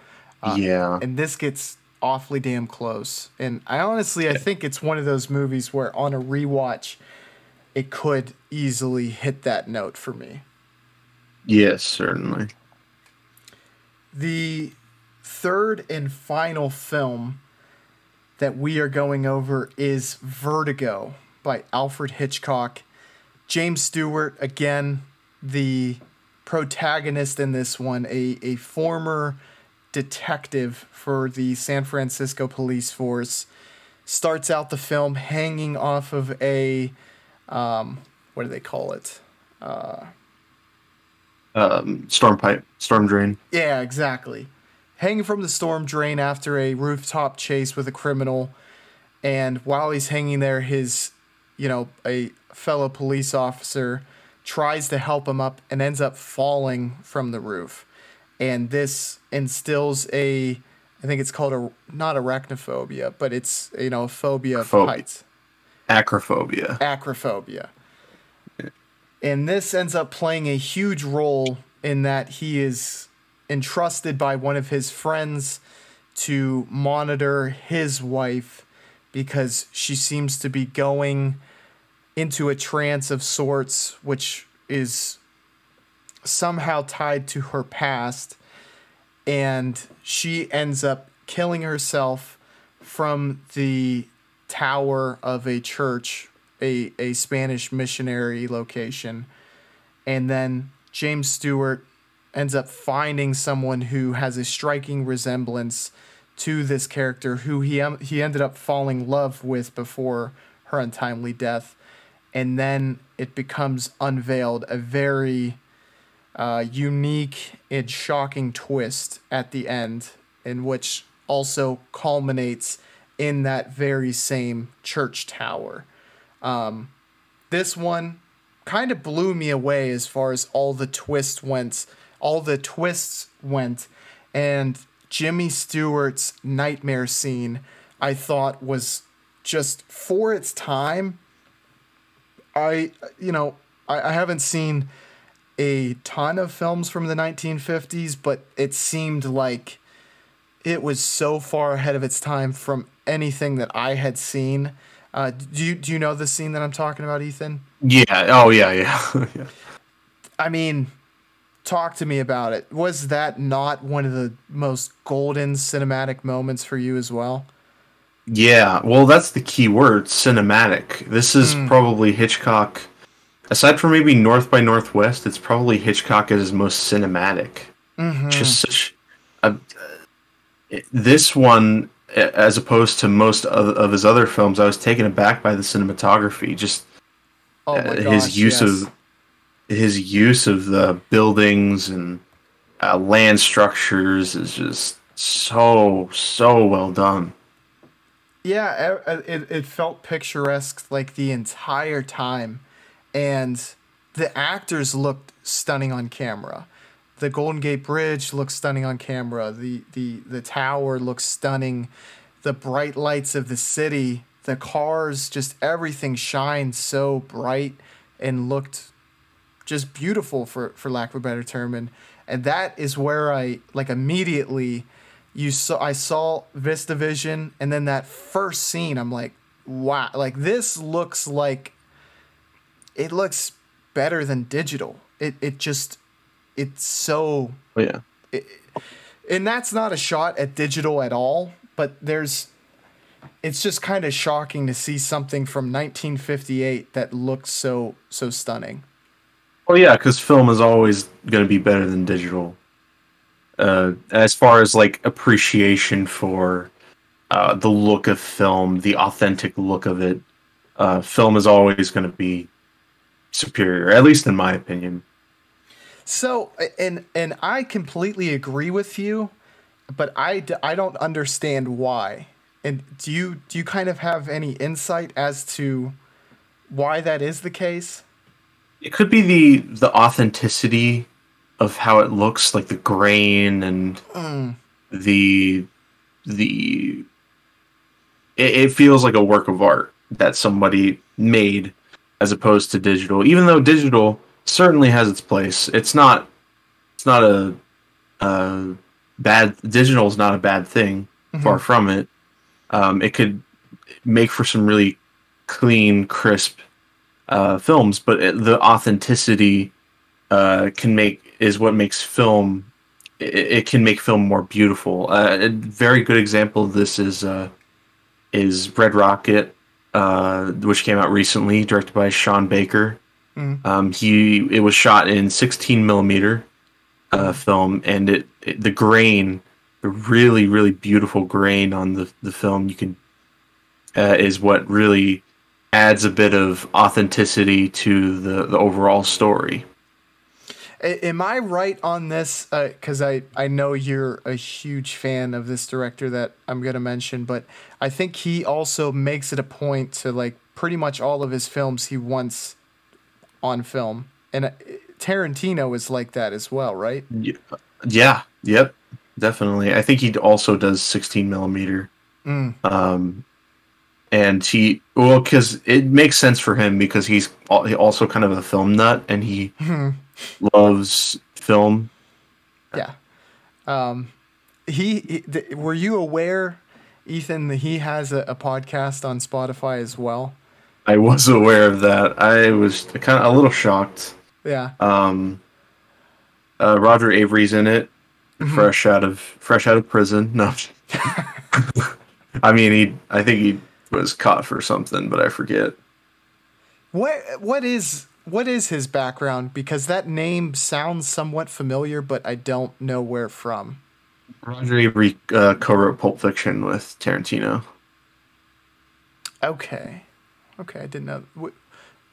Yeah. and this gets awfully damn close. And I think it's one of those movies where on a rewatch, it could easily hit that note for me. Yes, certainly. The third and final film that we are going over is Vertigo by Alfred Hitchcock. James Stewart, again, the protagonist in this one, a former detective for the San Francisco police force, starts out the film hanging off of a, what do they call it? Storm pipe, storm drain. Yeah, exactly. Hanging from the storm drain after a rooftop chase with a criminal, and while he's hanging there, a fellow police officer tries to help him up and ends up falling from the roof. And this instills I think it's called not arachnophobia, but it's, a phobia of Phobia. heights. Acrophobia. Acrophobia. And this ends up playing a huge role in that he is entrusted by one of his friends to monitor his wife because she seems to be going into a trance of sorts, which is somehow tied to her past. And she ends up killing herself from the tower of a church, a Spanish missionary location. And then James Stewart ends up finding someone who has a striking resemblance to this character who he ended up falling in love with before her untimely death, and then it becomes unveiled a very unique and shocking twist at the end, in which also culminates in that very same church tower. This one kind of blew me away as far as all the twists went, and Jimmy Stewart's nightmare scene I thought was just, for its time. I haven't seen a ton of films from the 1950s, but it seemed like it was so far ahead of its time from anything that I had seen. Do you know the scene that I'm talking about, Ethan? Yeah. Oh, yeah. Yeah. I mean, talk to me about it. Was that not one of the most golden cinematic moments for you as well? Yeah. Well, that's the key word, cinematic. This is probably Hitchcock. Aside from maybe North by Northwest, it's probably Hitchcock at his most cinematic. Just such a this one, as opposed to most of his other films, I was taken aback by the cinematography. Just his use of the buildings and land structures is just so well done. Yeah, it felt picturesque like the entire time, and the actors looked stunning on camera. The Golden Gate Bridge looks stunning on camera. The tower looks stunning. The bright lights of the city, the cars, just everything shined so bright and looked just beautiful, for lack of a better term. And that is where I, like, immediately I saw VistaVision, and then that first scene, I'm like, wow, like this looks better than digital. It's so... Oh, yeah. And that's not a shot at digital at all, but it's just kind of shocking to see something from 1958 that looks so stunning. Oh, yeah, because film is always going to be better than digital. As far as, like, appreciation for the look of film, the authentic look of it, film is always going to be superior, at least in my opinion. So, and I completely agree with you, but I don't understand why. And do you kind of have any insight as to why that is the case? It could be the authenticity of how it looks, like the grain and it feels like a work of art that somebody made, as opposed to digital. Even though digital certainly has its place, it's not a bad. Digital is not a bad thing. Far from it. It could make for some really clean, crisp films, but the authenticity is what makes film. It can make film more beautiful. A very good example of this is Red Rocket, which came out recently, directed by Sean Baker. It was shot in 16 millimeter film, and the grain, the really, really beautiful grain on the film, is what really adds a bit of authenticity to the overall story. Am I right on this? Because I know you're a huge fan of this director that I'm going to mention, but I think he also makes it a point to, like, pretty much all of his films he wants on film. And Tarantino is like that as well, right? Yeah. Yep. Definitely. I think he also does 16 millimeter. And because it makes sense for him, because he's also kind of a film nut, and he loves film. Yeah. Were you aware, Ethan, that he has a podcast on Spotify as well? I was aware of that. I was kind of a little shocked. Yeah. Roger Avery's in it, fresh out of prison. No. I mean, I think he was caught for something, but I forget. What is his background? Because that name sounds somewhat familiar, but I don't know where from. Roger Avery co-wrote Pulp Fiction with Tarantino. Okay, okay, I didn't know.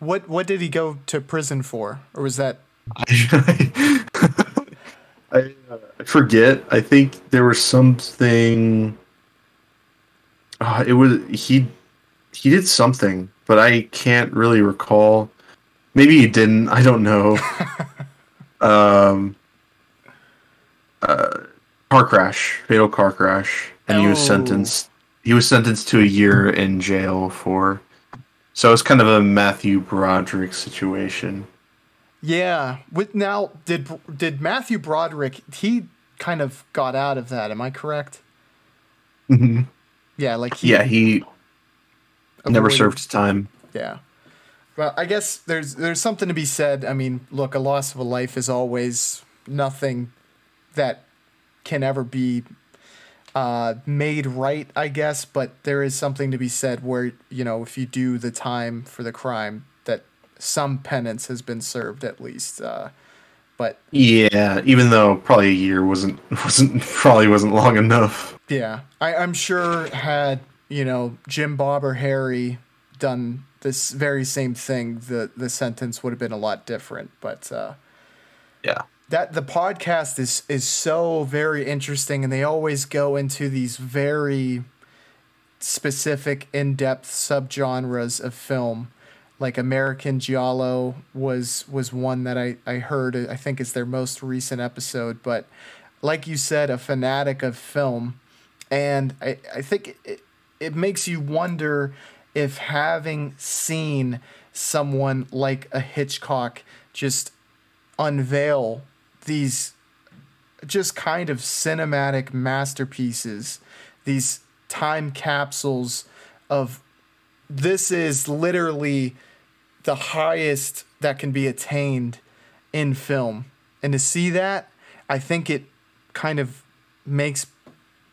What did he go to prison for, or was that? I, I forget. I think there was something. It was he did something, but I can't really recall. Maybe he didn't. I don't know. Um, uh, car crash, fatal car crash, and he was Oh, sentenced. He was sentenced to a year in jail for. So it's kind of a Matthew Broderick situation. yeah. With now, did Matthew Broderick? He kind of got out of that. Am I correct? Hmm. Yeah, like Yeah, he he never avoided. served his time. Yeah. Well, I guess there's something to be said. I mean, look, a loss of a life is always nothing that can ever be made right, I guess. But there is something to be said where if you do the time for the crime, that some penance has been served at least. But Yeah, even though probably a year wasn't long enough. yeah, I'm sure had Jim Bob or Harry done this very same thing, the sentence would have been a lot different. But Yeah. that the podcast is so very interesting, and they always go into these very specific, in-depth subgenres of film. Like American Giallo was one that I heard. I think is their most recent episode. But like you said, a fanatic of film, and I think it makes you wonder if having seen someone like a Hitchcock just unveil these just kind of cinematic masterpieces, these time capsules of this is literally the highest that can be attained in film. And to see that, I think it kind of makes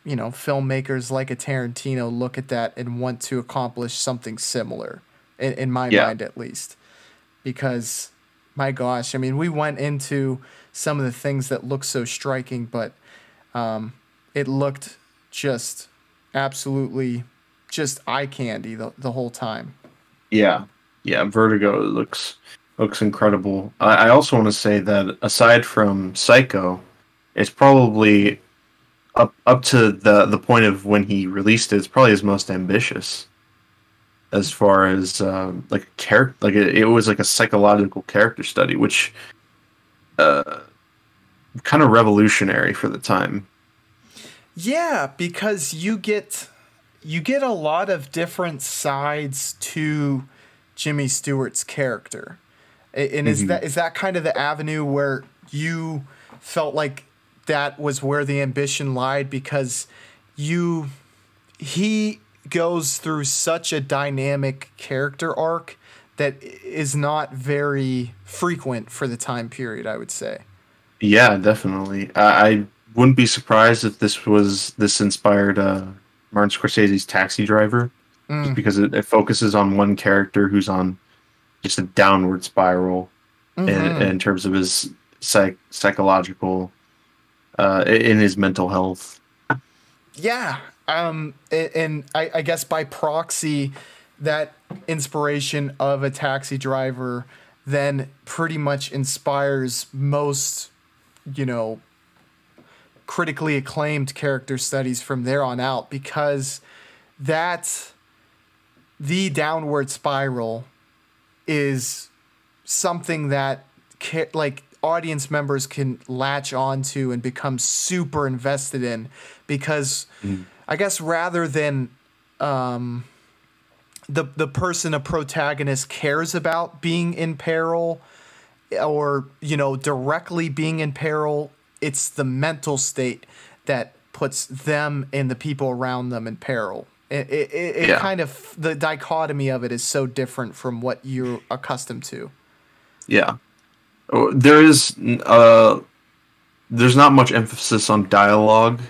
filmmakers like a Tarantino look at that and want to accomplish something similar, in my Yeah. mind at least. Because, my gosh, I mean, we went into some of the things that look so striking, but it looked just absolutely just eye candy the whole time. Yeah. Yeah, Vertigo looks incredible. I also want to say that aside from Psycho, it's probably up to the point of when he released it, it's probably his most ambitious as far as like a character, like it was like a psychological character study, which uh, kind of revolutionary for the time. Yeah, because you get a lot of different sides to Jimmy Stewart's character. And is Hmm. that kind of the avenue where you felt like that was where the ambition lied, because you he goes through such a dynamic character arc that is not very frequent for the time period, I would say. Yeah, definitely. I wouldn't be surprised if this inspired Martin Scorsese's Taxi Driver, just Mm. because it focuses on one character who's on just a downward spiral Hmm. in terms of his psychological in his mental health. Yeah. And I guess by proxy, that inspiration of a taxi driver then pretty much inspires most, you know, critically acclaimed character studies from there on out, because that the downward spiral is something that like audience members can latch onto and become super invested in, because Mm. I guess rather than the person a protagonist cares about being in peril, or directly being in peril, it's the mental state that puts them and the people around them in peril. It Yeah, kind of, the dichotomy of it is so different from what you're accustomed to. yeah. Oh, there's not much emphasis on dialogue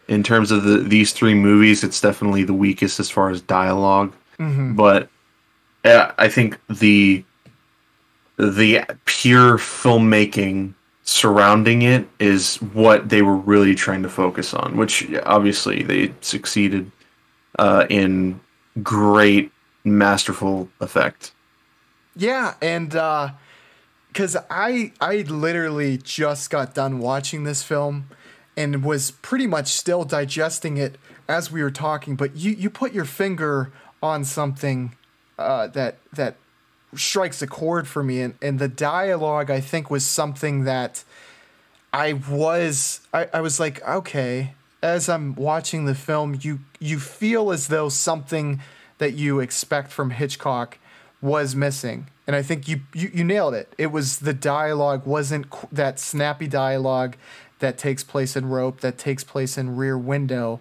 in terms of these three movies. It's definitely the weakest as far as dialogue, Hmm. but I think the pure filmmaking surrounding it is what they were really trying to focus on, which obviously they succeeded in great, masterful effect. Yeah, and because I literally just got done watching this film and was pretty much still digesting it as we were talking. But you put your finger on something that strikes a chord for me, and the dialogue I think was something that I was like, okay, as I'm watching the film, you feel as though something that you expect from Hitchcock was missing. And I think you nailed it. It was the dialogue wasn't that snappy dialogue that takes place in Rope, that takes place in Rear Window,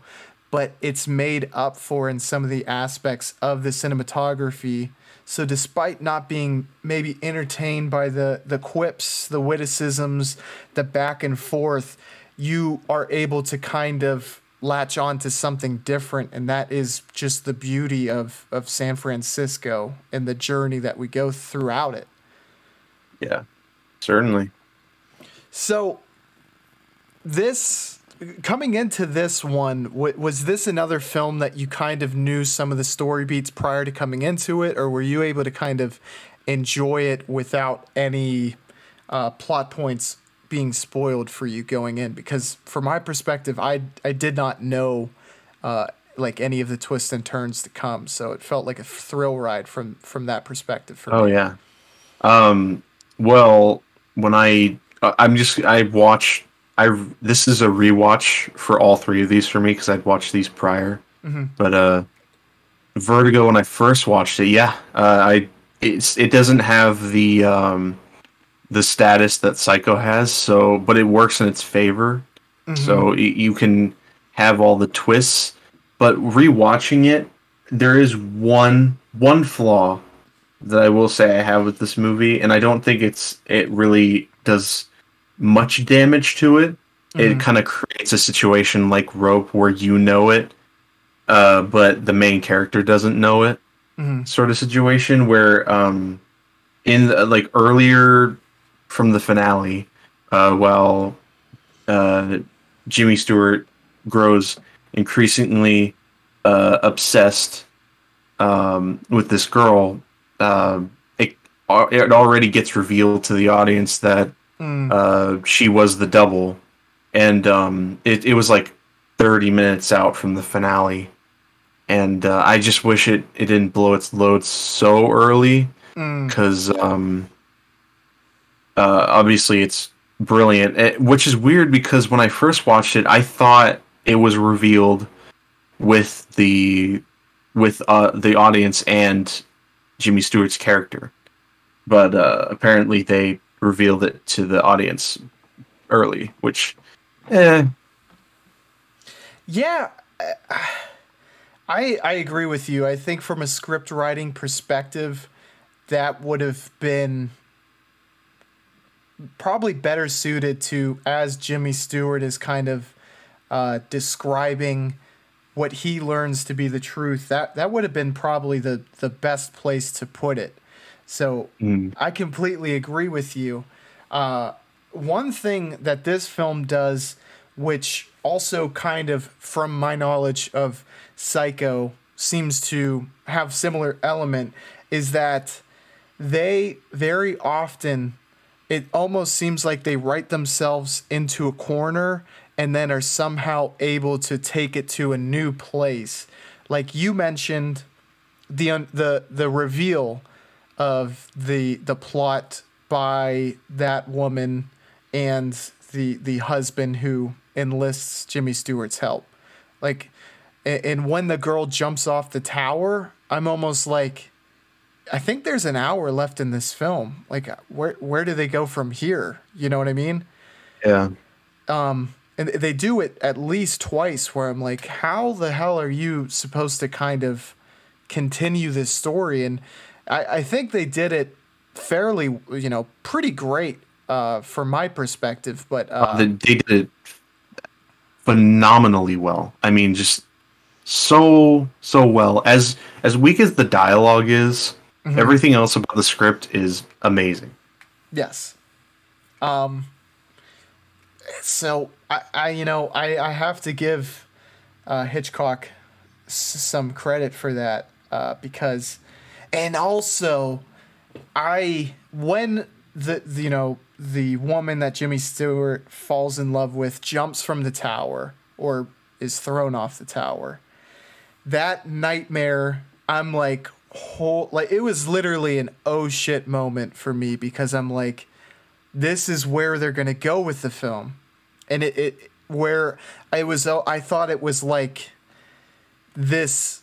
but it's made up for in some of the aspects of the cinematography. So despite not being maybe entertained by the quips, the witticisms, the back and forth, you are able to kind of latch on to something different, and that is just the beauty of San Francisco and the journey that we go throughout it. Yeah, certainly. So this coming into this one, was this another film that you kind of knew some of the story beats prior to coming into it, or were you able to kind of enjoy it without any plot points being spoiled for you going in? Because from my perspective, I did not know like any of the twists and turns to come, so it felt like a thrill ride from that perspective for me. Oh yeah. Well, when I watched. This is a rewatch for all three of these for me because I'd watched these prior. Mm-hmm. But Vertigo, when I first watched it, it doesn't have the status that Psycho has, but it works in its favor. Mm-hmm. So you can have all the twists, but rewatching it, there is one flaw that I will say I have with this movie, and I don't think it really does much damage to it. Mm-hmm. It kind of creates a situation like Rope where you know it, but the main character doesn't know it. Mm-hmm. Sort of situation where in like earlier from the finale, while Jimmy Stewart grows increasingly obsessed with this girl, it already gets revealed to the audience that she was the double, and it was like 30 minutes out from the finale, and I just wish it didn't blow its load so early, because obviously it's brilliant, which is weird because when I first watched it, I thought it was revealed with the audience and Jimmy Stewart's character, but apparently they revealed it to the audience early, which yeah, I agree with you. I think from a script writing perspective, that would have been probably better suited to, as Jimmy Stewart is kind of describing what he learns to be the truth. That would have been probably the best place to put it. So I completely agree with you. One thing that this film does, which also kind of, from my knowledge of Psycho, seems to have similar element, is that they very often, it almost seems like they write themselves into a corner and then are somehow able to take it to a new place. Like you mentioned, the reveal of the plot by that woman and the husband who enlists Jimmy Stewart's help. Like, and when the girl jumps off the tower, I'm almost like, I think there's an hour left in this film. Like, where do they go from here? You know what I mean? Yeah. And they do it at least twice where I'm like, how the hell are you supposed to kind of continue this story? And I think they did it fairly, pretty great from my perspective. But they did it phenomenally well. I mean, just so well. As weak as the dialogue is, everything else about the script is amazing. Yes. So I have to give Hitchcock some credit for that because, and also when the woman that Jimmy Stewart falls in love with jumps from the tower or is thrown off the tower, that nightmare, I'm like, it was literally an oh shit moment for me because I'm like, this is where they're gonna go with the film, and it where I thought it was like this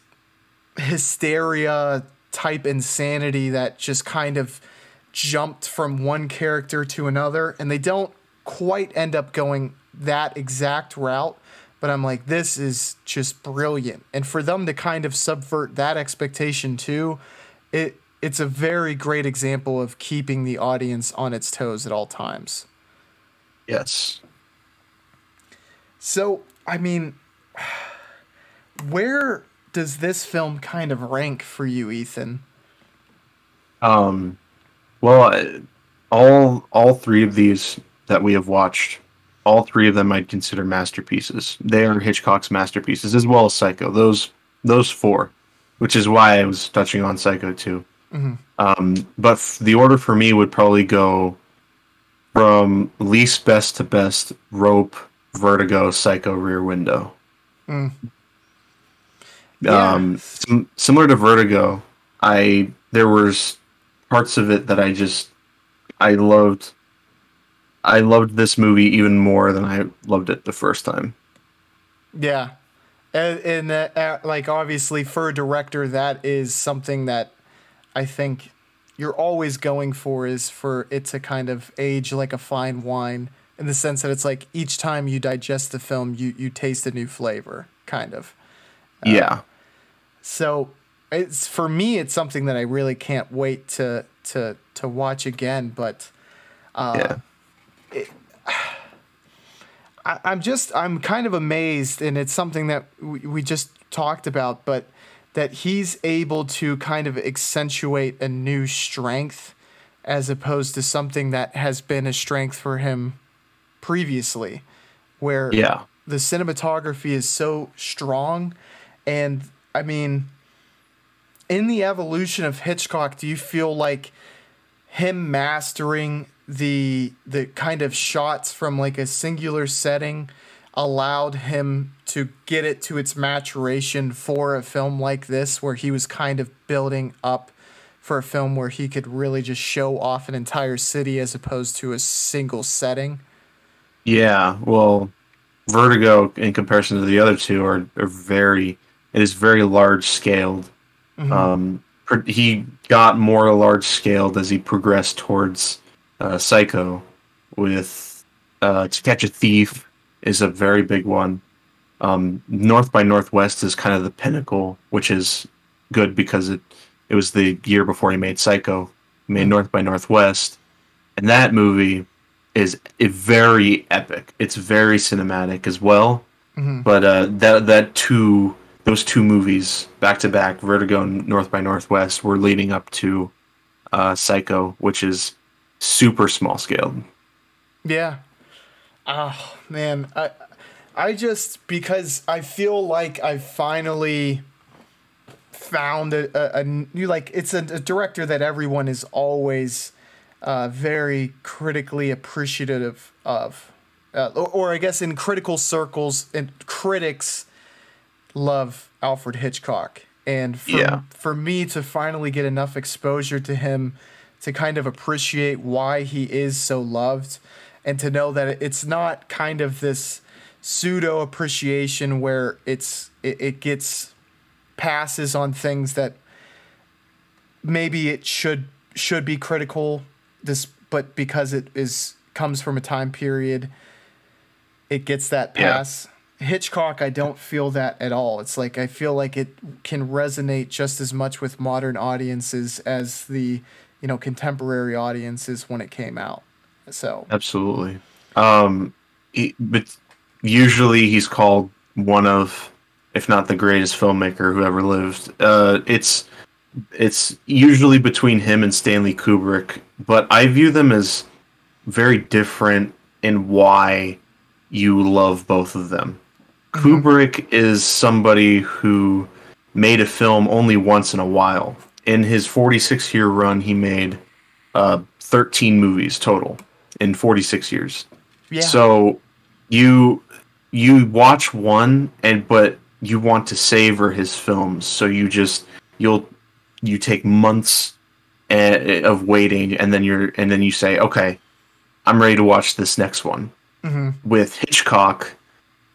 hysteria type insanity that just kind of jumped from one character to another, and they don't quite end up going that exact route, but I'm like, this is just brilliant. And for them to kind of subvert that expectation too, it's a very great example of keeping the audience on its toes at all times. Yes. So, I mean, where does this film kind of rank for you, Ethan? Well, all three of these that we have watched, all three of them I'd consider masterpieces. They are Hitchcock's masterpieces, as well as Psycho. Those four, which is why I was touching on Psycho too. But the order for me would probably go from least best to best: Rope, Vertigo, Psycho, Rear Window. Yeah. Similar to Vertigo, there was parts of it that I loved. I loved this movie even more than I loved it the first time. Yeah. And like, obviously, for a director, that is something that I think you're always going for, is for it to kind of age like a fine wine, in the sense that it's like each time you digest the film, you taste a new flavor, kind of. Yeah. So it's, for me, it's something that I really can't wait to watch again. But Yeah. I'm kind of amazed, and it's something that we just talked about, but that he's able to kind of accentuate a new strength as opposed to something that has been a strength for him previously, where Yeah. the cinematography is so strong. And I mean, in the evolution of Hitchcock, do you feel like him mastering the kind of shots from like a singular setting allowed him to get it to its maturation for a film like this, where he was kind of building up for a film where he could really just show off an entire city as opposed to a single setting? Yeah. Well, Vertigo, in comparison to the other two, it is very large scaled. He got more large scaled as he progressed towards Psycho. With To Catch a Thief is a very big one. North by Northwest is kind of the pinnacle, which is good because it was the year before he made Psycho. He made North by Northwest, and that movie is very epic. It's very cinematic as well. But those two movies back to back, Vertigo and North by Northwest, were leading up to Psycho, which is super small scaled. Yeah. Oh man, I just, because I feel like I finally found a new, like, it's a director that everyone is always very critically appreciative of, or I guess in critical circles, and critics love Alfred Hitchcock. And for me to finally get enough exposure to him to kind of appreciate why he is so loved, and to know that it's not kind of this pseudo appreciation where it gets passes on things that maybe it should be critical, but because it comes from a time period, it gets that pass. Hitchcock, I don't feel that at all. It's like, I feel like it can resonate just as much with modern audiences as the contemporary audiences when it came out. So Absolutely. But usually he's called one of, if not the greatest filmmaker who ever lived. It's usually between him and Stanley Kubrick, but I view them as very different in why you love both of them. Mm-hmm. Kubrick is somebody who made a film only once in a while. In his 46-year run, he made 13 movies total in 46 years. Yeah. So you you watch one but you want to savor his films, so you'll you take months of waiting, and then you say, okay, I'm ready to watch this next one. Mm-hmm. With Hitchcock,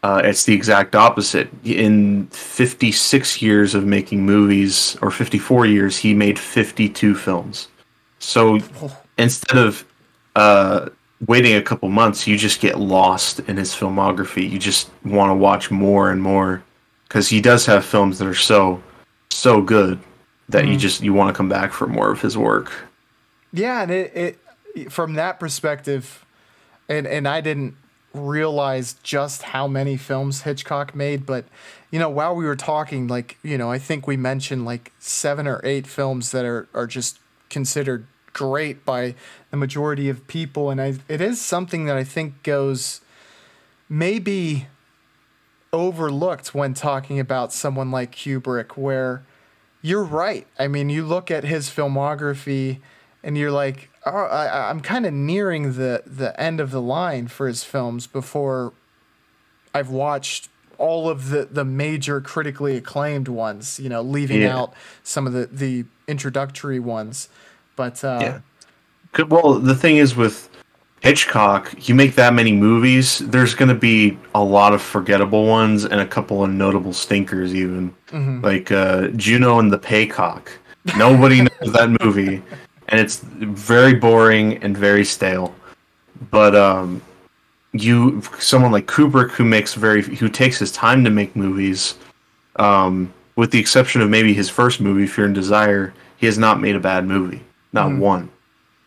it's the exact opposite. In 56 years of making movies, or 54 years, he made 52 films. So instead of waiting a couple months, you just get lost in his filmography. You just want to watch more and more, because he does have films that are so good that Mm-hmm. you want to come back for more of his work. Yeah, and it from that perspective, and I didn't realize just how many films Hitchcock made, but while we were talking, like, I think we mentioned like 7 or 8 films that are just considered great by the majority of people, and it is something that I think goes maybe overlooked when talking about someone like Kubrick, where you're right. I mean, you look at his filmography and you're like, oh, I'm kind of nearing the end of the line for his films before I've watched all of the major critically acclaimed ones, leaving Yeah, out some of the introductory ones. But yeah. Well, the thing is with Hitchcock, you make that many movies, there's going to be a lot of forgettable ones and a couple of notable stinkers, even mhm. like Juno and the Paycock. Nobody knows that movie, and it's very boring and very stale. But someone like Kubrick, who takes his time to make movies, with the exception of maybe his first movie, Fear and Desire, he has not made a bad movie, not Mhm. one.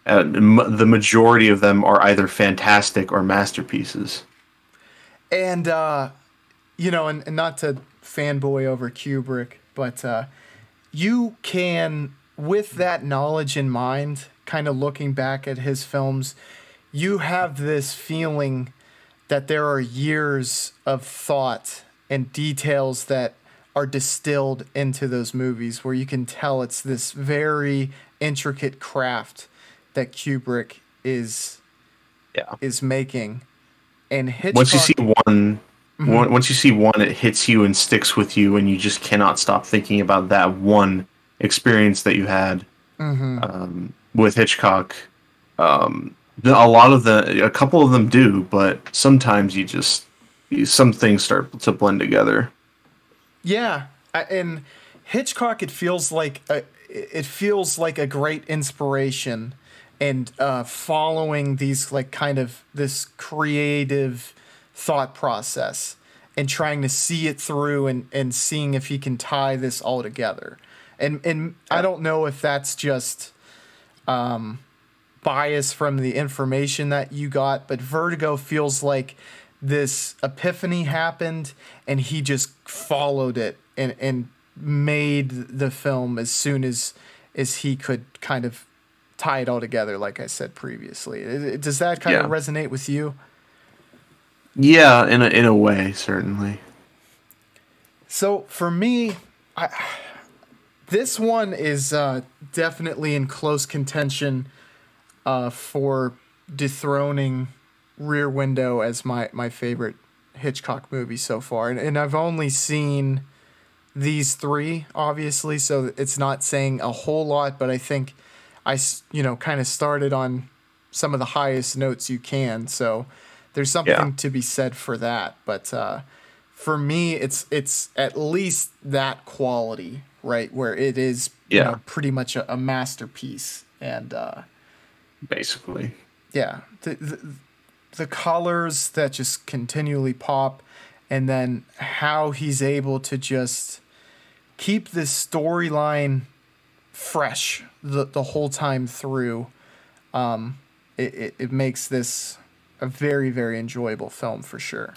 The majority of them are either fantastic or masterpieces. And and not to fanboy over Kubrick, but you can, with that knowledge in mind, kind of looking back at his films, you have this feeling that there are years of thought and details that are distilled into those movies, where you can tell it's this very intricate craft that Kubrick is Yeah. is making. And Once you see Hitchcock. one, Mhm. once you see one, it hits you and sticks with you, and you just cannot stop thinking about that one experience that you had Mhm. with Hitchcock. A couple of them do, but sometimes some things start to blend together. Yeah, and Hitchcock, it feels like a great inspiration, and following these, like, kind of this creative thought process and trying to see it through, and seeing if he can tie this all together. And I Yeah. don't know if that's just bias from the information that you got, but Vertigo feels like this epiphany happened and he just followed it, and made the film as soon as he could kind of tie it all together, like I said previously. Does that kind of Yeah. resonate with you? Yeah, in a way, certainly. So for me, this one is definitely in close contention for dethroning Rear Window as my favorite Hitchcock movie so far. And I've only seen these three, obviously, so it's not saying a whole lot, but I think kind of started on some of the highest notes you can. So there's Yeah. something to be said for that. But for me, it's at least that quality, right, where it is, Yeah. pretty much a masterpiece. And Basically. yeah, the colors that just continually pop, and then how he's able to just keep this storyline fresh the whole time through. It makes this a very, very enjoyable film for sure.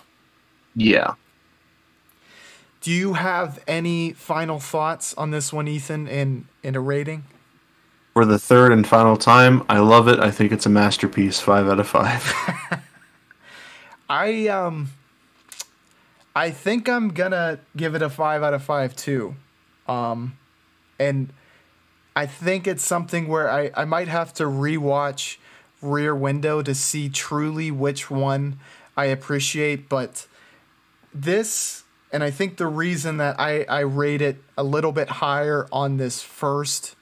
Yeah. Do you have any final thoughts on this one, Ethan, in a rating? For the third and final time, I love it. I think it's a masterpiece. 5 out of 5. I I think I'm gonna give it a 5 out of 5 too. And I think it's something where I might have to rewatch Rear Window to see truly which one I appreciate. But this, and I think the reason that I rate it a little bit higher on this first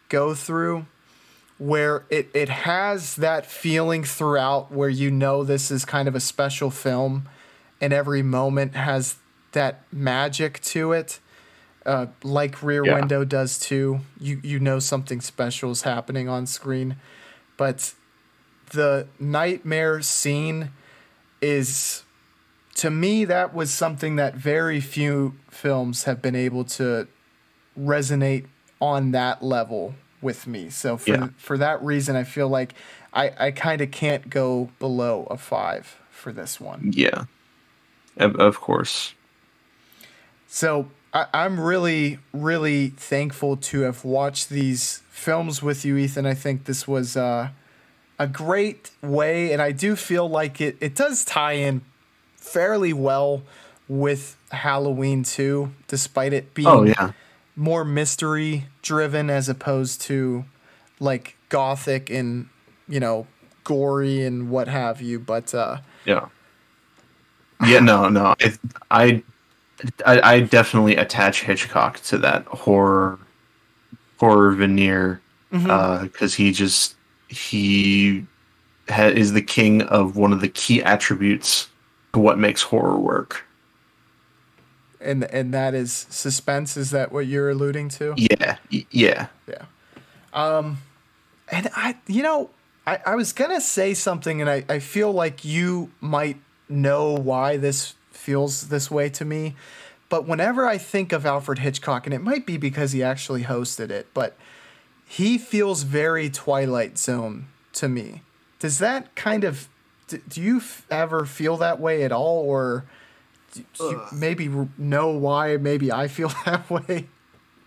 go through, where it has that feeling throughout where you know this is kind of a special film and every moment has that magic to it, like Rear Yeah. Window does too. You know something special is happening on screen. But the nightmare scene is, to me, that was something that very few films have been able to resonate on that level with me. So Yeah. for that reason, I feel like I kind of can't go below a 5 for this one. Yeah. Of course. So I'm really, really thankful to have watched these films with you, Ethan. I think this was a great way, and I do feel like it does tie in fairly well with Halloween 2, despite it Oh being yeah. more mystery driven as opposed to like gothic and, gory and what have you. But Yeah. Yeah. No. No. I I definitely attach Hitchcock to that horror veneer, because he is the king of one of the key attributes to what makes horror work. and that is suspense. Is that what you're alluding to? Yeah. Yeah. Yeah. And I was gonna say something, and I feel like you might know why this feels this way to me. But whenever I think of Alfred Hitchcock, and it might be because he actually hosted it, but he feels very Twilight Zone to me. Does that kind of, do you ever feel that way at all, or do you maybe know why maybe I feel that way?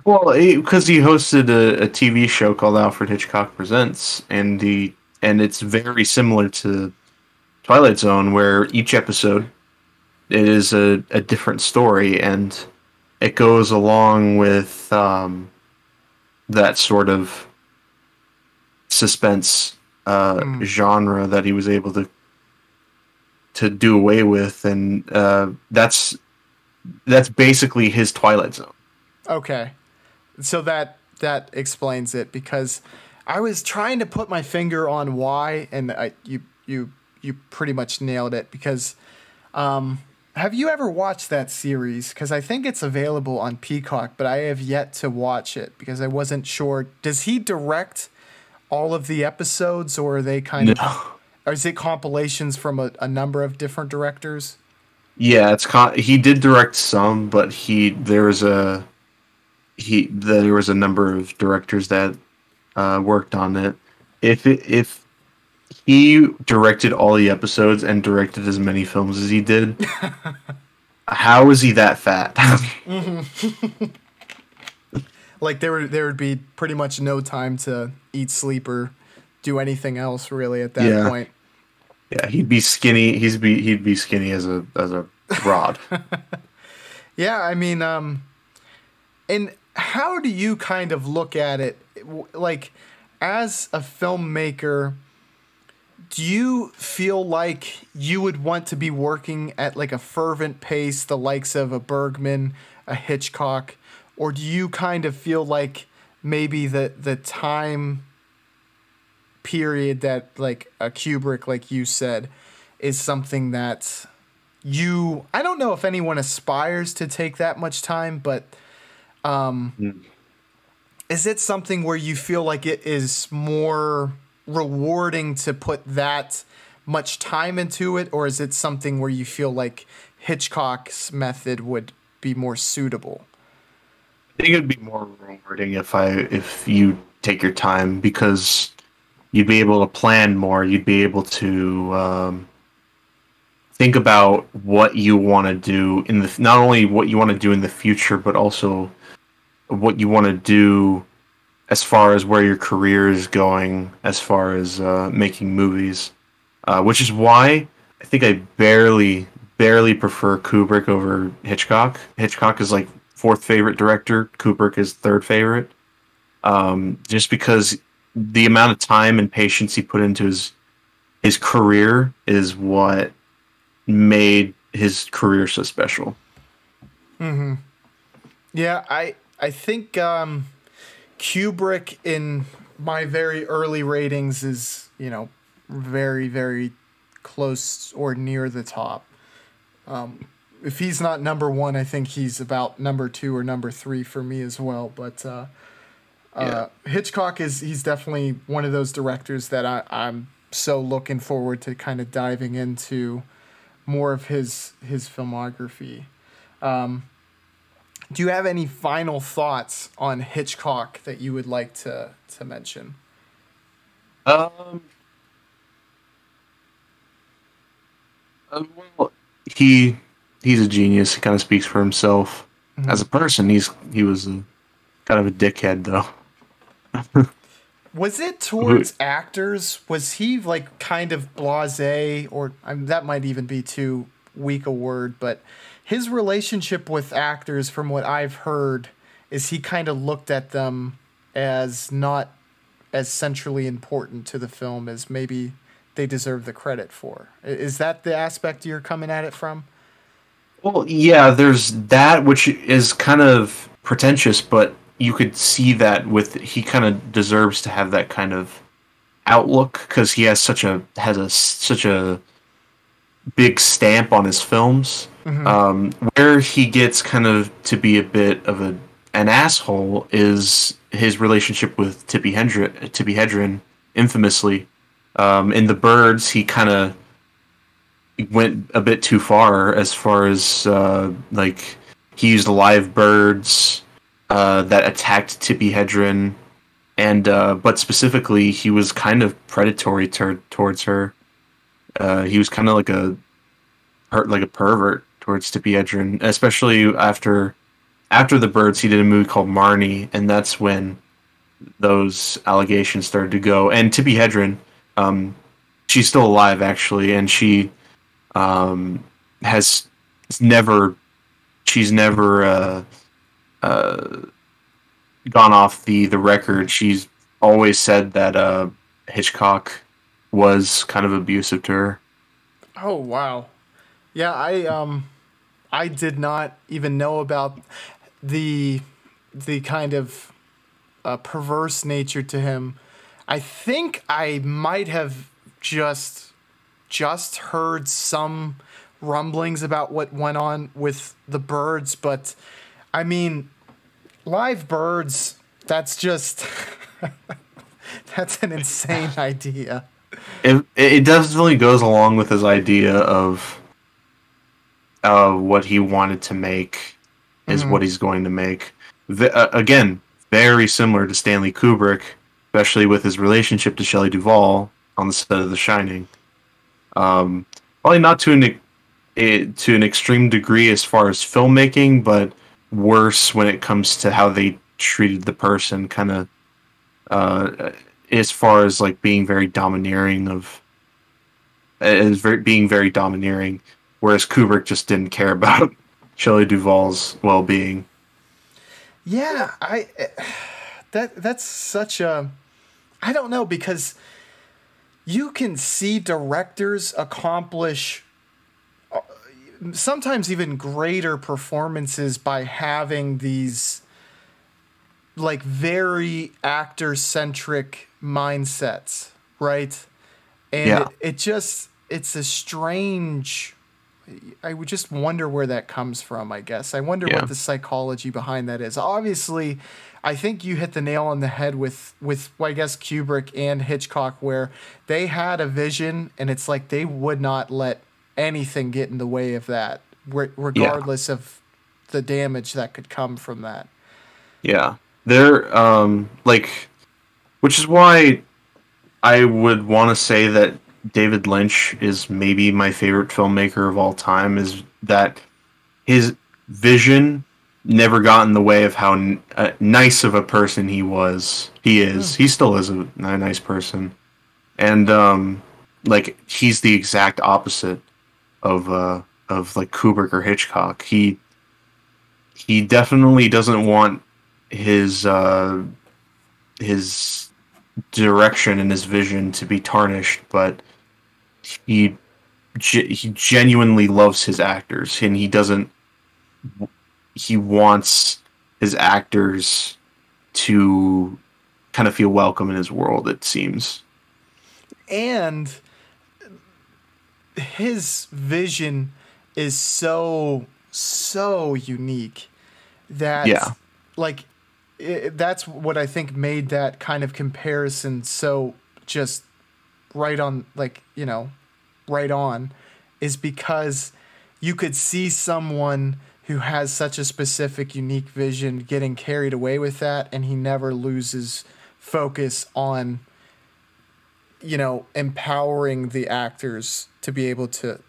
Well, because he hosted a TV show called Alfred Hitchcock Presents, and it's very similar to Twilight Zone, where each episode it is a different story, and it goes along with that sort of suspense genre that he was able to do away with, and that's basically his Twilight Zone. Okay. So that explains it, because I was trying to put my finger on why, and you pretty much nailed it. Because have you ever watched that series? Because I think it's available on Peacock, but I have yet to watch it because I wasn't sure. Does he direct all of the episodes, or are they kind of, No. or is it compilations from a number of different directors? Yeah, he did direct some, but there was a number of directors that worked on it. If he directed all the episodes and directed as many films as he did, how is he that fat? Like there would be pretty much no time to eat, sleep, or do anything else really at that Yeah. point. Yeah, he'd be skinny. He'd be skinny as a rod. Yeah, I mean, and how do you kind of look at it? Like, as a filmmaker, do you feel like you would want to be working at like a fervent pace, the likes of a Bergman, a Hitchcock, or do you kind of feel like maybe the time period that like a Kubrick, like you said, is something that I don't know if anyone aspires to take that much time, but is it something where you feel like it is more rewarding to put that much time into it, or is it something where you feel like Hitchcock's method would be more suitable? I think it'd be more rewarding if you take your time, because you'd be able to plan more. You'd be able to think about what you want to do not only what you want to do in the future, but also what you want to do as far as where your career is going, as far as making movies. Which is why I think I barely prefer Kubrick over Hitchcock. Hitchcock is like fourth favorite director. Kubrick is third favorite. Just because the amount of time and patience he put into his career is what made his career so special. Yeah, I think Kubrick in my very early ratings is, very, very close or near the top. If he's not number one, I think he's about number two or number three for me as well. But Hitchcock he's definitely one of those directors that I'm so looking forward to kind of diving into more of his filmography. Do you have any final thoughts on Hitchcock that you would like to mention? Um, well, he's a genius. He kind of speaks for himself. As a person, he was kind of a dickhead, though. Was it towards actors? Was he like kind of blasé, or that might even be too weak a word, but his relationship with actors, from what I've heard, is he kind of looked at them as not as centrally important to the film as maybe they deserve the credit for. Is that the aspect you're coming at it from? Well, yeah, there's that, which is kind of pretentious, but you could see that with he kind of deserves to have that kind of outlook because he such a big stamp on his films. Where he gets kind of to be a bit of an asshole is his relationship with Tippi Hedren, infamously. In The Birds, he kind of went a bit too far as like he used live birds that attacked Tippi Hedren, and but specifically he was kind of predatory towards her. He was kind of like a pervert towards Tippi Hedren, especially after The Birds. He did a movie called Marnie, and that's when those allegations started to go. And Tippi Hedren, she's still alive actually, and she has never gone off the record. She's always said that Hitchcock was kind of abusive to her. Oh wow, yeah. I did not even know about the kind of perverse nature to him. I think I might have just heard some rumblings about what went on with The Birds, but I mean, live birds, that's just that's an insane idea. It definitely goes along with his idea of what he wanted to make is what he's going to make. Again, very similar to Stanley Kubrick, especially with his relationship to Shelley Duvall on the set of The Shining. Probably not to an extreme degree as far as filmmaking, but worse when it comes to how they treated the person, kind of as far as like being very domineering being very domineering, whereas Kubrick just didn't care about Shelley Duvall's well-being. Yeah, that's such a, I don't know, because you can see directors accomplish sometimes even greater performances by having these like very actor-centric mindsets, right? And Yeah. it's a strange, I would just wonder where that comes from, I guess. I wonder Yeah. what the psychology behind that is. Obviously, I think you hit the nail on the head with I guess Kubrick and Hitchcock, where they had a vision and it's like they would not let anything get in the way of that, regardless of the damage that could come from that. Yeah. They're like, which is why I would want to say that David Lynch is maybe my favorite filmmaker of all time, is that his vision never got in the way of how nice of a person he is. He still is a nice person. And like he's the exact opposite of like Kubrick or Hitchcock. He definitely doesn't want his direction and his vision to be tarnished, but he he genuinely loves his actors, and he wants his actors to kind of feel welcome in his world, it seems. And his vision is so unique that Yeah. like that's what I think made that kind of comparison so just right on, like, right on, is because you could see someone who has such a specific unique vision getting carried away with that, and he never loses focus on empowering the actors to be able to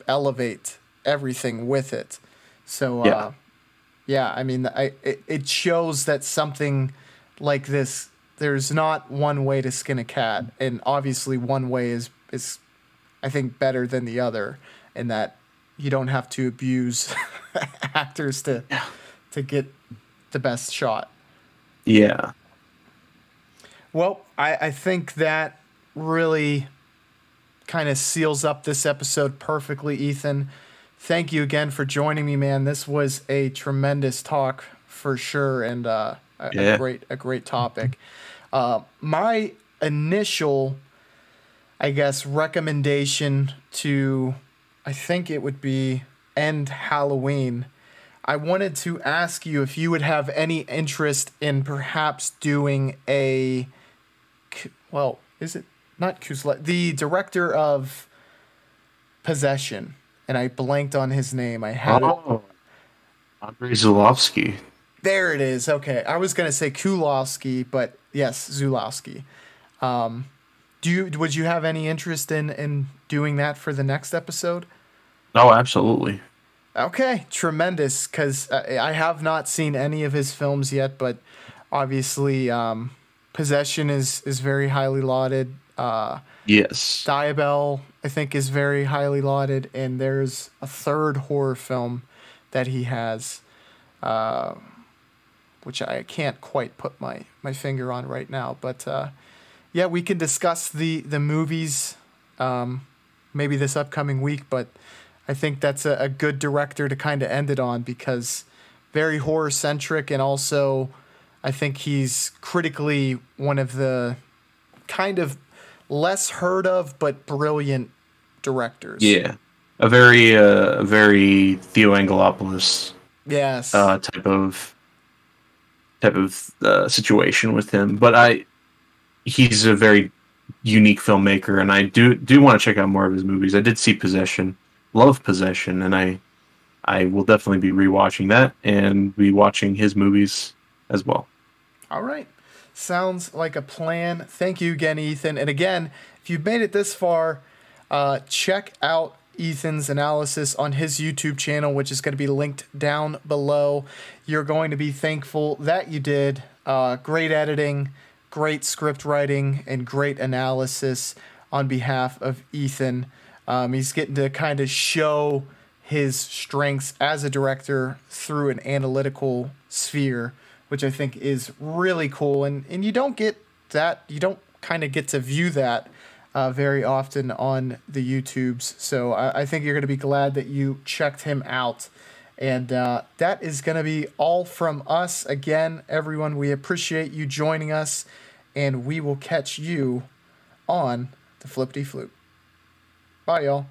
elevate everything with it. So Yeah. yeah, I mean, it shows that something like this, there's not one way to skin a cat, and obviously one way is I think better than the other, in that you don't have to abuse actors to get the best shot. Yeah. Well, I think that really kind of seals up this episode perfectly, Ethan. Thank you again for joining me, man. This was a tremendous talk for sure, and Yeah. a great topic. My initial, I guess, recommendation to, I think it would be End Halloween. I wanted to ask you if you would have any interest in perhaps doing well, is it not Kuzla, the director of Possession, and I blanked on his name. I had it. Oh, Andrei Zulawski. There it is. Okay, I was gonna say Kulowski, but yes, Zulowski. Would you have any interest in doing that for the next episode? Oh, absolutely. Okay, tremendous. Because I have not seen any of his films yet, but obviously, Possession is very highly lauded. Yes. Diabell, I think, is very highly lauded, and there's a third horror film that he has, which I can't quite put my finger on right now. But yeah, we can discuss the movies maybe this upcoming week, but I think that's a good director to kind of end it on, because very horror centric, and also I think he's critically one of the kind of less heard of but brilliant directors. Yeah. A very Theo Angelopoulos Yes. type of situation with him. But he's a very unique filmmaker, and I do want to check out more of his movies. I did see Possession, love Possession, and I will definitely be rewatching that and be watching his movies as well. All right. Sounds like a plan. Thank you again, Ethan. And again, if you've made it this far, check out Ethan's analysis on his YouTube channel, which is going to be linked down below. You're going to be thankful that you did. Great editing, great script writing, and great analysis on behalf of Ethan. He's getting to kind of show his strengths as a director through an analytical sphere, which I think is really cool. And you don't get that, you don't kind of get to view that very often on the YouTubes. So I think you're going to be glad that you checked him out. And that is going to be all from us. Again, everyone, we appreciate you joining us, and we will catch you on the Flippity Floop. Bye, y'all.